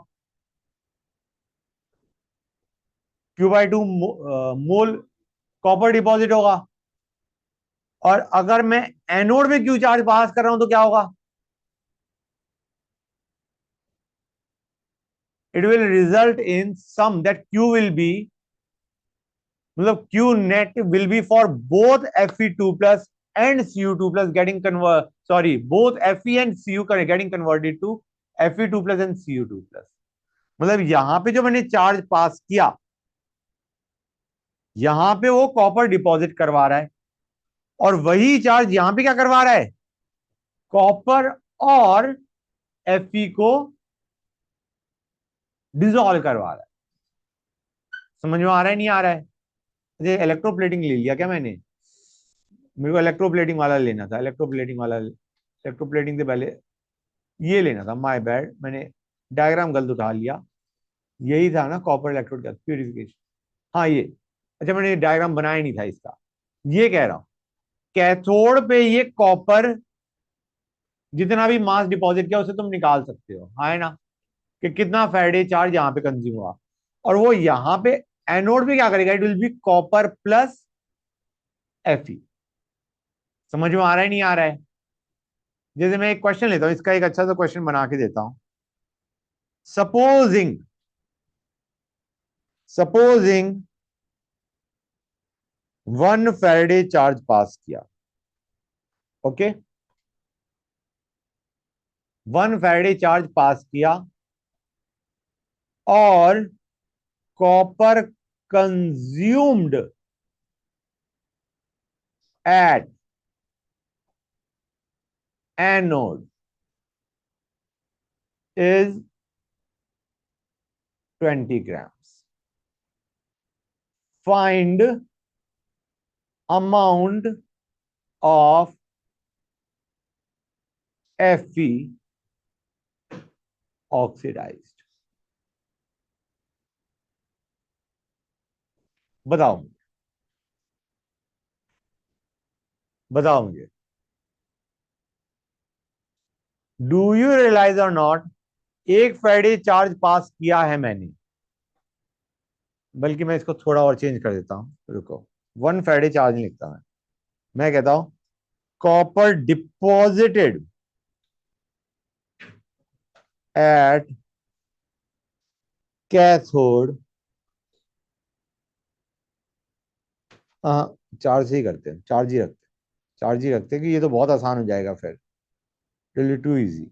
Q/2 मोल कॉपर डिपॉजिट होगा। और अगर मैं एनोड में क्यू चार्ज पास कर रहा हूं तो क्या होगा? It will result in some that Q will be, मतलब Q net will be for both Fe2 plus and Cu2 plus getting convert, sorry, both Fe and Cu getting converted to Fe2 plus and Cu2 plus। मतलब यहां पे जो मैंने charge pass किया, यहां पे वो कॉपर डिपॉजिट करवा रहा है, और वही चार्ज यहां पे क्या करवा रहा है? कॉपर और Fe को डिसॉल्व करवा रहा है। समझ में आ रहा है, नहीं आ रहा है? मुझे इलेक्ट्रोप्लेटिंग ले लिया क्या मैंने? मेरे को इलेक्ट्रोप्लेटिंग वाला लेना था, इलेक्ट्रोप्लेटिंग वाला, इलेक्ट्रोप्लेटिंग से पहले ये लेना था, माय बैड, मैंने डायग्राम गलत उठा लिया। यही था ना कॉपर इलेक्ट्रोड का प्यूरिफिकेशन? हाँ ये, अच्छा मैंने डायग्राम बनाया नहीं था इसका। ये कह रहा हूं, कैथोड पे ये कॉपर जितना भी मास डिपॉजिट किया उसे तुम निकाल सकते हो, हाँ है ना, कि कितना फेराडे चार्ज यहाँ पे कंज्यूम हुआ। और वो यहाँ पे एनोड पे क्या करेगा? It will be copper plus Fe। समझ में आ रहा है, नहीं आ रहा है? जैसे मैं एक क्वेश्चन लेता हूं, इसका एक अच्छा सा क्वेश्चन बना के देता हूं। Supposing, supposing 1 Faraday charge pass किया, ओके, 1 फेराडे चार्ज पास किया, और copper consumed at anode is 20 grams। Find amount of Fe oxidised. बताओ, बताओ मुझे, do you realise or not, 1 Faraday charge pass किया है मैंने, बल्कि मैं इसको थोड़ा और चेंज कर देता हूं, रुको, 1 फेराडे चार्ज नहीं लिखता मैं कहता हूं कॉपर डिपॉजिटेड एट कैथोड, हाँ चार्ज ही करते हैं, चार्ज ही रखते हैं, चार्ज ही रखते हैं, कि ये तो बहुत आसान हो जाएगा फिर, टू इजी।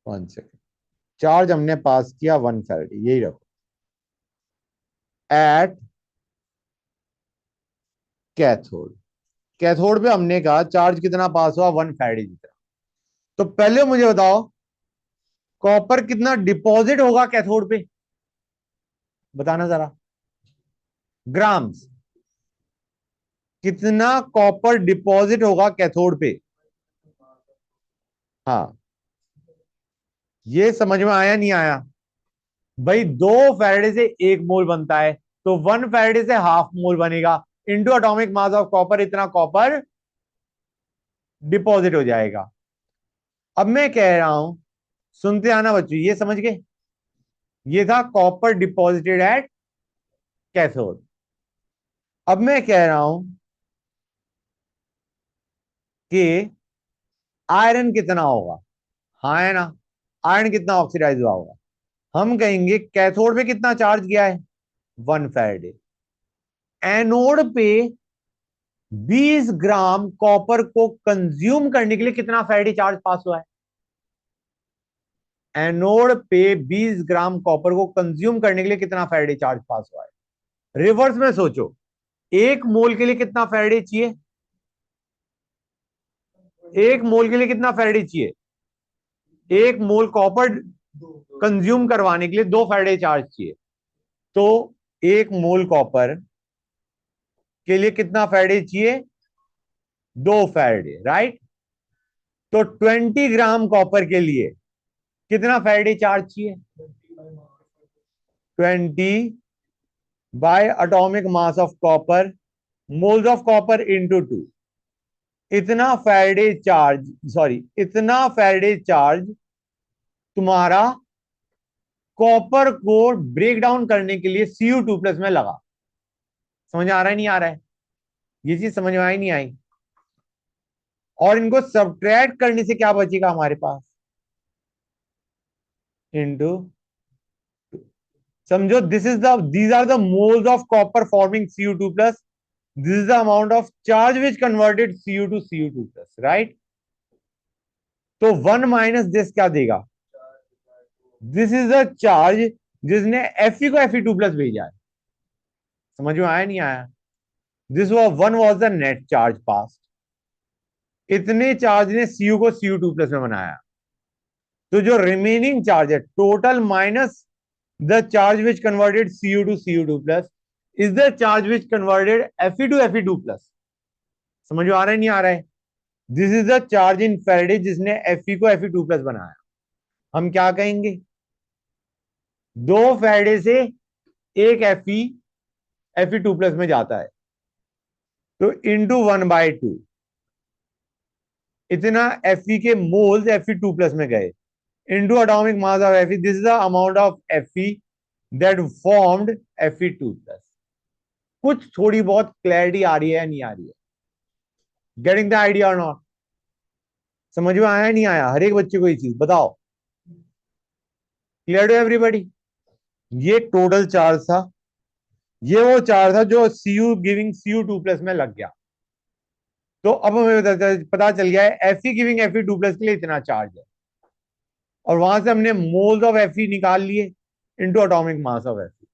1 सेकेंड, चार्ज हमने पास किया 1 फेराडे, यही रखो, एट कैथोड। कैथोड पे हमने कहा चार्ज कितना पास हुआ? 1 फेराडे जितना। तो पहले मुझे बताओ, कॉपर कितना डिपॉजिट होगा कैथोड पे? बताना जरा, ग्राम्स, कितना कॉपर डिपॉजिट होगा कैथोड पे? हाँ, ये समझ में आया नहीं आया? भाई 2 फेराडे से 1 मोल बनता है, तो 1 फेराडे से हाफ मोल बनेगा, into atomic mass of copper, इतना कॉपर डिपॉजिट हो जाएगा। अब मैं कह रहा हूं, सुनते आना बच्चों, ये समझ गए? ये था कॉपर डिपॉजिटेड एट कैथोड। अब मैं कह रहा हूं कि आयरन कितना होगा, हाँ है ना, आयरन कितना ऑक्सीडाइज हुआ होगा? हम कहेंगे कैथोड पे कितना चार्ज गया है? 1 फेराडे। एनोड पे 20 ग्राम कॉपर को कंज्यूम करने के लिए कितना फैराडे चार्ज पास हुआ है? एनोड पे 20 ग्राम कॉपर को कंज्यूम करने के लिए कितना फैराडे चार्ज पास हुआ है? रिवर्स में सोचो, एक मोल के लिए कितना फैराडे चाहिए? एक मोल के लिए कितना फैराडे चाहिए? एक मोल कॉपर कंज्यूम करवाने के लिए 2 फैराडे चार्ज चाहिए। तो एक मोल कॉपर के लिए कितना फैराडे चाहिए? 2 फैराडे, राइट। तो 20 ग्राम कॉपर के लिए कितना फैराडे चार्ज चाहिए? 20 bye atomic mass of copper, moles of copper into 2। इतना फैराडे चार्ज, सॉरी, इतना फैराडे चार्ज तुम्हारा कॉपर को ब्रेक डाउन करने के लिए Cu2 प्लस में लगा। समझ आ रहा है नहीं आ रहा है? ये चीज समझ में आई नहीं आई? और इनको सब्ट्रैक्ट करने से क्या बचेगा हमारे पास? इंटू, समझो, these are the moles of copper forming Cu2 plus. This is the amount of charge which converted Cu to Cu2 plus, right? तो 1 माइनस दिस क्या देगा? दिस इज द चार्ज जिसने Fe को Fe2 प्लस भेजा है। समझ में आया नहीं आया? This was the net charge pass. इतने चार्ज ने Cu को Cu2 प्लस में बनाया। तो जो रिमेनिंग चार्ज है total minus the charge which converted Cu to Cu2 plus is the charge which converted Fe to Fe2 plus. समझ में आ रहा है नहीं आ रहा है? This is the charge in Faraday जिसने Fe को Fe2 प्लस बनाया। हम क्या कहेंगे? 2 फैराडे से एक Fe टू प्लस में जाता है, तो इंटू 1/2 इतना Fe के मोल्स Fe2 प्लस में गए into atomic mass of Fe। This is the amount of Fe that formed Fe2 plus. कुछ थोड़ी बहुत क्लैरिटी आ रही है या नहीं आ रही है? गेटिंग द आइडिया और नॉट? समझ में आया नहीं आया हर एक बच्चे को ये चीज बताओ? Clear to everybody? ये टोटल चार्ज था, ये वो चार्ज था जो Cu गिविंग Cu2 प्लस में लग गया। तो अब हमें पता चल गया है Fe गिविंग Fe2 प्लस के लिए इतना चार्ज है, और वहां से हमने मोल्स ऑफ Fe निकाल लिए into atomic mass of Fe।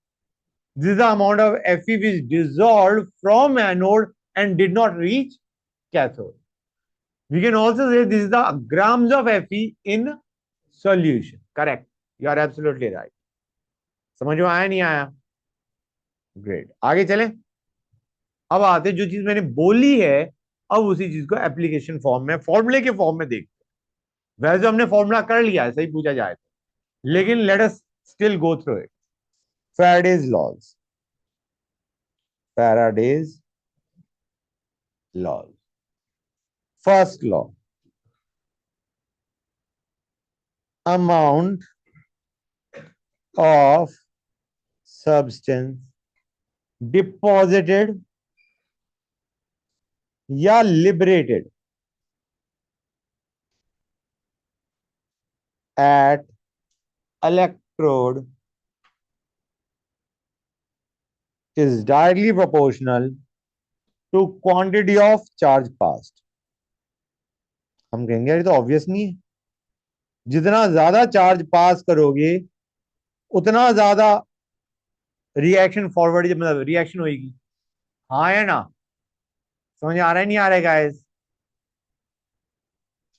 This is the amount of Fe which dissolved from anode and did not reach cathode. We can also say this is the grams of Fe in solution. Correct. You are absolutely right. समझ में आया नहीं आया? Great, आगे चलें। अब आते जो चीज मैंने बोली है, अब उसी चीज को एप्लीकेशन फॉर्म में, फॉर्मूले के फॉर्म में देखते हैं। वैसे हमने फॉर्मूला कर लिया है, सही पूछा जाए तो, लेकिन let us still go through it. Faraday's laws, Faraday's laws. First law, amount of substance deposited या liberated at electrode is directly proportional to quantity of charge passed. हम कहेंगे ये तो ऑब्वियस नहीं है, जितना ज्यादा चार्ज पास करोगे उतना ज्यादा रिएक्शन फॉरवर्ड, मतलब रिएक्शन होगी। हाँ है ना? समझ आ रहा है नहीं आ रहा है गाइस?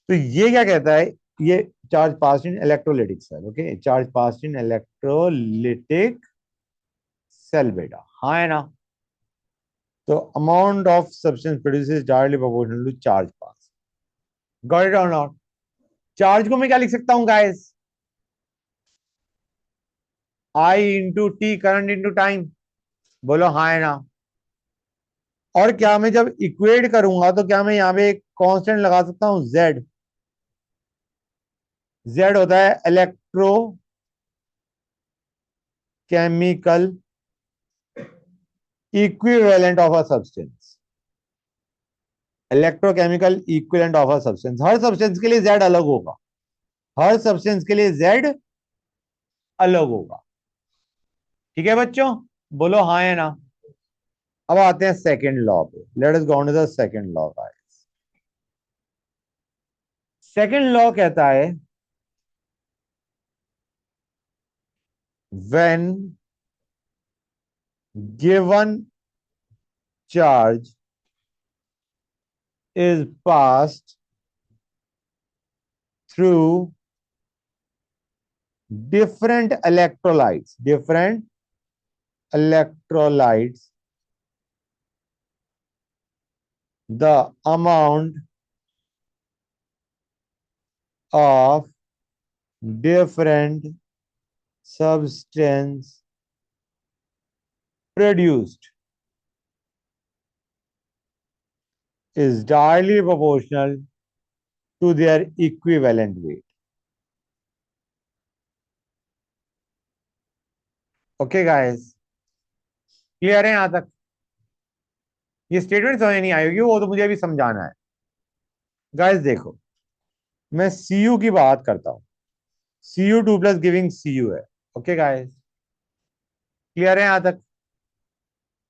तो ये क्या कहता है, ये charge pass in electrolytic cell, okay, charge pass in electrolytic cell बेटा, हाँ है ना? तो amount of substance produces directly proportional to charge pass. Got it और नॉट? चार्ज को मैं क्या लिख सकता हूं guys? I into T, current into time. बोलो हाँ है ना? और क्या मैं जब इक्वेट करूंगा तो क्या मैं यहां पे एक कांस्टेंट लगा सकता हूं? जेड। जेड होता है electro chemical equivalent of a substance. Electrochemical equivalent of a substance, her substance के लिए जेड अलग होगा, हर सब्सटेंस के लिए जेड अलग होगा। ठीक है बच्चों? बोलो हाँ है ना? अब आते हैं सेकंड लॉ पे। Let us go on to the second law guys. Second law कहता है when given charge is passed through different electrolytes, the amount of different substance produced is directly proportional to their equivalent weight. Okay guys, clear है यहां तक? ये statement समझ नहीं आई होगी, वो तो मुझे अभी समझाना है। गाइस देखो, मैं Cu की बात करता हूं। Cu2 प्लस गिविंग Cu है। ओके गाइस, क्लियर है यहां तक?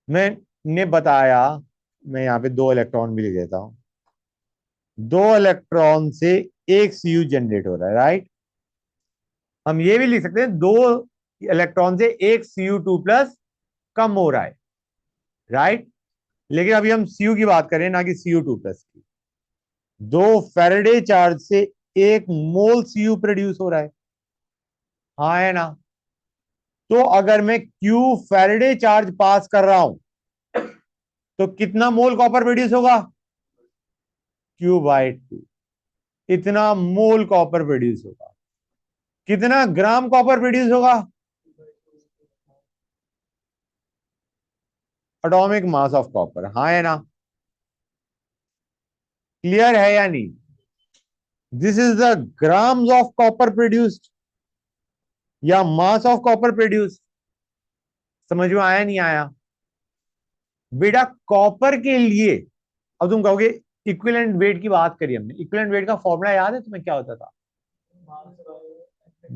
मैंने बताया, मैं यहाँ पे 2 इलेक्ट्रॉन भी लिख देता हूं। 2 इलेक्ट्रॉन से एक Cu जनरेट हो रहा है, राइट? हम ये भी लिख सकते हैं 2 इलेक्ट्रॉन से एक Cu2 प्लस कम हो रहा है, राइट? लेकिन अभी हम Cu की बात करें, ना कि Cu2 प्लस की। 2 फैराडे चार्ज से 1 मोल Cu प्रोड्यूस हो रहा है, हाँ है ना? तो अगर मैं Q फैराडे चार्ज पास कर रहा हूं तो कितना मोल कॉपर प्रोड्यूस होगा? Q/2। इतना मोल कॉपर प्रोड्यूस होगा। कितना ग्राम कॉपर प्रोड्यूस होगा? एटॉमिक मास ऑफ कॉपर, हाँ है ना? क्लियर है या नहीं? This is the grams of copper produced या मास ऑफ कॉपर प्रोड्यूस्ड। समझ में आया नहीं आया? बेटा कॉपर के लिए, अब तुम कहोगे इक्विवेलेंट वेट की बात करी हमने, इक्विवेलेंट वेट का फॉर्मूला याद है तुम्हें? क्या होता था?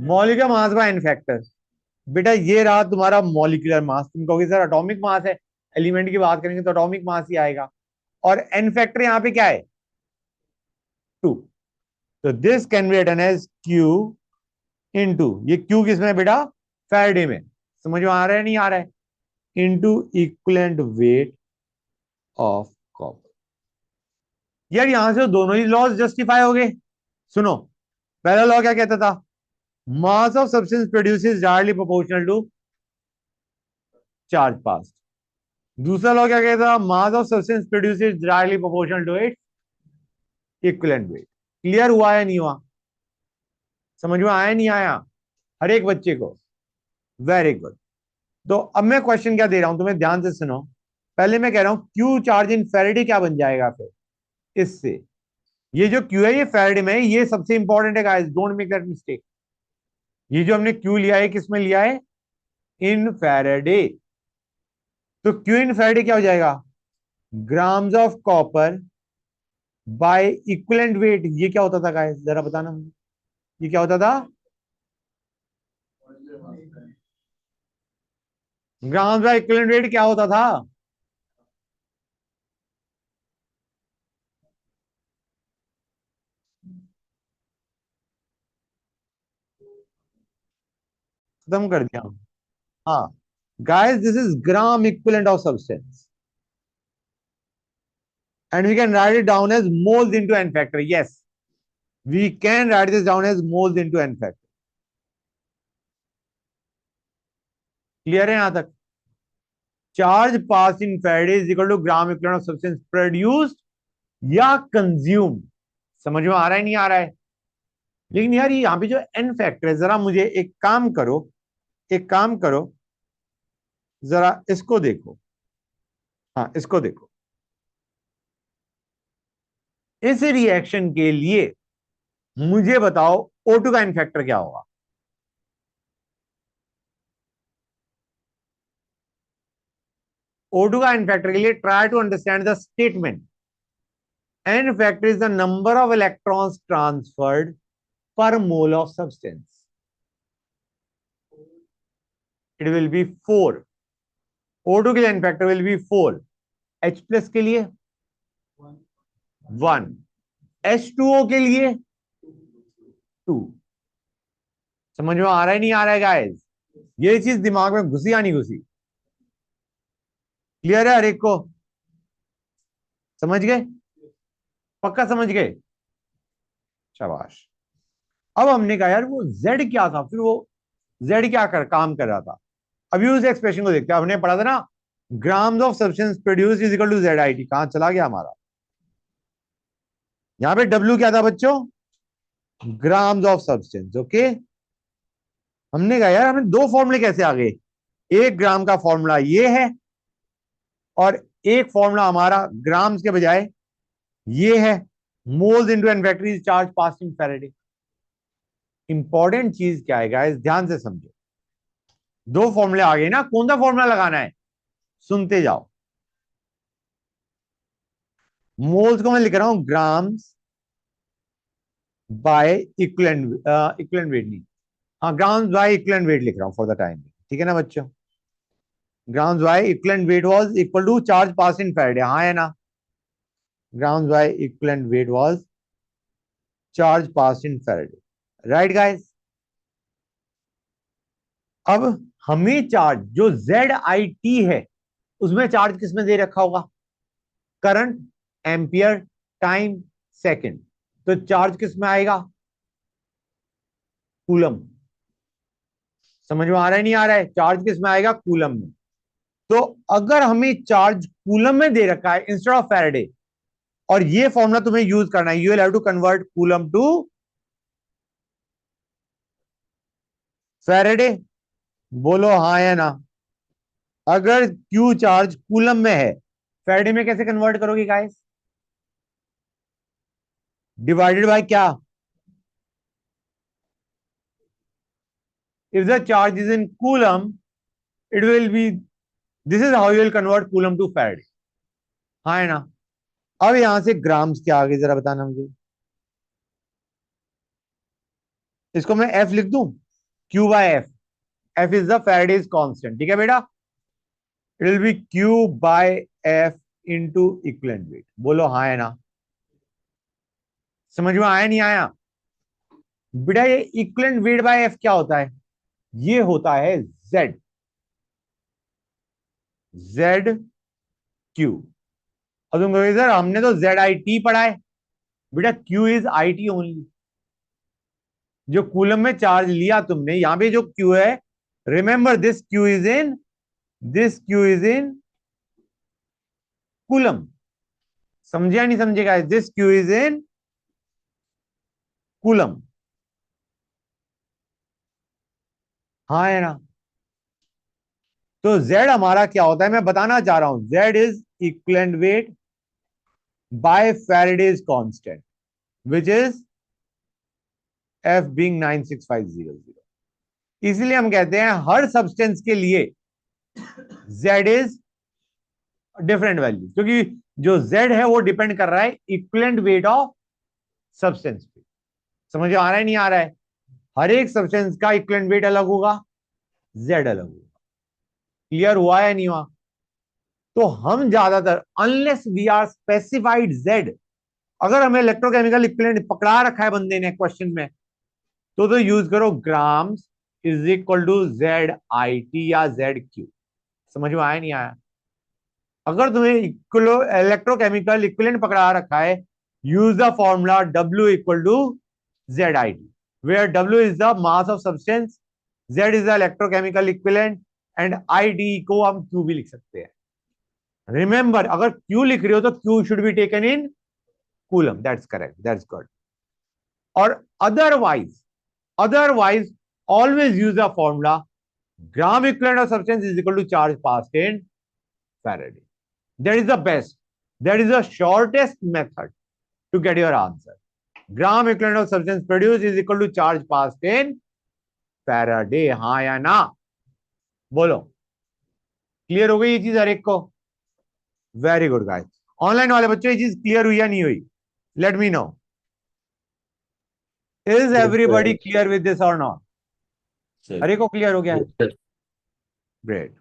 Molecular mass by n factor. बेटा ये रहा तुम्हारा मॉलिक्यूलर मास। तुम कहोगे सर एटॉमिक मास है, एलिमेंट की बात करेंगे तो एटॉमिक मास ही आएगा। और एन फैक्टर यहां पे क्या है? 2। तो this can be written as Q into, ये Q किसमें है बेटा? फैराडे में। समझ में आ रहा है नहीं आ रहा है? Into equivalent weight of copper. यार यहां से दोनों ही लॉज जस्टिफाई हो गए। सुनो, पहला लॉ क्या कहता था? Mass of substance produces directly proportional to charge pass. दूसरा लॉ क्या कहता था? Mass of substance produces directly proportional to its equivalent weight. Clear हुआ या नहीं हुआ? समझ में आया नहीं आया हर एक बच्चे को? Very good. तो अब मैं क्वेश्चन क्या दे रहा हूं तुम्हें, ध्यान से सुनो। पहले मैं कह रहा हूं क्यू चार्ज इन फैराडे क्या बन जाएगा फिर इससे। ये जो क्यू है ये फैराडे में है, ये सबसे इंपॉर्टेंट है guys, don't make that mistake. ये जो हमने क्यू लिया है किसमें लिया है? इन फैराडे। तो क्यू इन फैराडे क्या हो जाएगा? Grams of copper bye equivalent wait. ये क्या होता था गाइस, जरा बताना मुझे, ये क्या होता था? ग्राम्स बाय इक्विवेलेंट वेट क्या होता था? खत्म कर दिया। हाँ guys, this is gram equivalent of substance and we can write it down as moles into n factor. Yes, we can write this down as moles into n factor. Clear है यहां तक? Charge pass in Faraday is equal to gram equivalent of substance produced या consumed. समझ में आ रहा है नहीं आ रहा है? लेकिन यार ये यहां पे जो n फैक्टर है, जरा मुझे एक काम करो, एक काम करो, जरा इसको देखो। हाँ इसको देखो। इस रिएक्शन के लिए मुझे बताओ O2 का n फैक्टर क्या होगा? O2 का n फैक्टर के लिए try to understand the statement. n factor is the number of electrons transferred per mole of substance. It will be 4. O2 के लिए n factor will be 4. H+ के लिए 1, H2O के लिए 2। समझ में आ रहा है नहीं आ रहा है गाइस? ये चीज दिमाग में घुसी या नहीं घुसी? क्लियर है हर एक को? समझ गए? पक्का समझ गए? शाबाश। अब हमने कहा यार वो Z क्या था, फिर वो Z क्या काम कर रहा था। अभी उस एक्सप्रेशन को देखते हैं। हमने पढ़ा था ना, grams of substance produce is equal to ZIT। कहां चला गया हमारा? यहां पे W क्या था बच्चों? Grams of substance. ओके, हमने कहा यार हमें दो फॉर्मूले कैसे आ गए? 1 ग्राम का फॉर्मूला ये है, और एक फॉर्मूला हमारा ग्राम्स के बजाय ये है, moles into n factor charge pass in Faraday. Important चीज क्या है गाइस, ध्यान से समझो। दो फॉर्मूले आ गए ना, कौन सा फॉर्मूला लगाना है? सुनते जाओ। मोल्स को मैं लिख रहा हूं grams by equivalent, equivalent weight नहीं, हाँ ग्राम्स बाय इक्विवेलेंट वेट लिख रहा हूं फॉर द टाइम। ठीक है ना बच्चों? Grams by equivalent weight was equal to charge pass in Faraday, हाँ है ना? Grams by equivalent weight was charge pass in Faraday, right guys? अब हमें चार्ज जो ZIT है उसमें चार्ज किसमें दे रखा होगा? Current, ampere, time, second. तो चार्ज किस में आएगा? कूलम। समझ में आ रहा है नहीं आ रहा है? चार्ज किस में आएगा? कूलम में। तो अगर हमें चार्ज कूलम में दे रखा है इंस्टेड ऑफ फैराडे, और ये फॉर्मूला तुम्हें यूज करना है, you will have to convert coulomb to Faraday. बोलो हाँ या ना? अगर क्यू चार्ज कूलम में है, फैराडे में कैसे कन्वर्ट करोगे गाइस? डिवाइडेड बाय क्या? If the charge is in coulomb, it will be, this is how you will convert coulomb to Faraday. हाँ है ना? अब यहां से ग्राम्स क्या आगे जरा बताना मुझे। इसको मैं F लिख दूं, Q by F। F is the Faraday's constant। ठीक है बेटा? It will be Q by F into equivalent weight। बोलो हाँ है ना? समझ में आया नहीं आया? बेटा ये इक्विवेलेंट वेट बाय F क्या होता है? ये होता है Z, ZQ। अब तुम कहोगे सर हमने तो ZIT पढ़ा है। बेटा Q इज IT ओनली। जो कूलम में चार्ज लिया तुमने, यहां पे जो Q है, remember this Q is in, this Q is in coulomb. समझे या नहीं समझेगा? This Q is in coulomb, हाँ है ना? तो Z हमारा क्या होता है मैं बताना चाह रहा हूं। Z is equivalent weight by Faraday's constant, which is F being 96500। इसलिए हम कहते हैं हर सब्सटेंस के लिए Z इज डिफरेंट वैल्यू, क्योंकि जो Z है वो डिपेंड कर रहा है इक्विवेलेंट वेट ऑफ सब्सटेंस पे। समझ आ रहा है नहीं आ रहा है? हर एक सब्सटेंस का इक्विवेलेंट वेट अलग होगा, Z अलग होगा। क्लियर हुआ या नहीं हुआ? तो हम ज्यादातर unless we are specified Z, अगर हमें इलेक्ट्रोकेमिकल इक्विवेलेंट पकड़ा रखा है बंदे ने क्वेश्चन में, तो यूज करो grams is equal to ZIT या ZQ। समझ में आया नहीं आया? अगर तुम्हें इलेक्ट्रोकेमिकल इक्विवेलेंट पकड़ा रखा है, use the formula W equal to ZIT, where W is the mass of substance, Z is the electrochemical equivalent, and ID को हम Q भी लिख सकते हैं। रिमेंबर अगर Q लिख रहे हो तो Q should be taken in coulomb. That's correct, that's good. और otherwise always use the formula gram equivalent of substance is equal to charge passed in Faraday. That is the best, that is the shortest method to get your answer. Gram equivalent of substance produce is equal to charge passed in Faraday, हाँ या ना? बोलो। Clear हो गई ये चीज हर एक को? Very good guys. ऑनलाइन वाले बच्चों ये चीज क्लियर हुई या नहीं हुई? Late me no. Is everybody clear with this और नॉट? हर एक को क्लियर हो गया है? ग्रेट।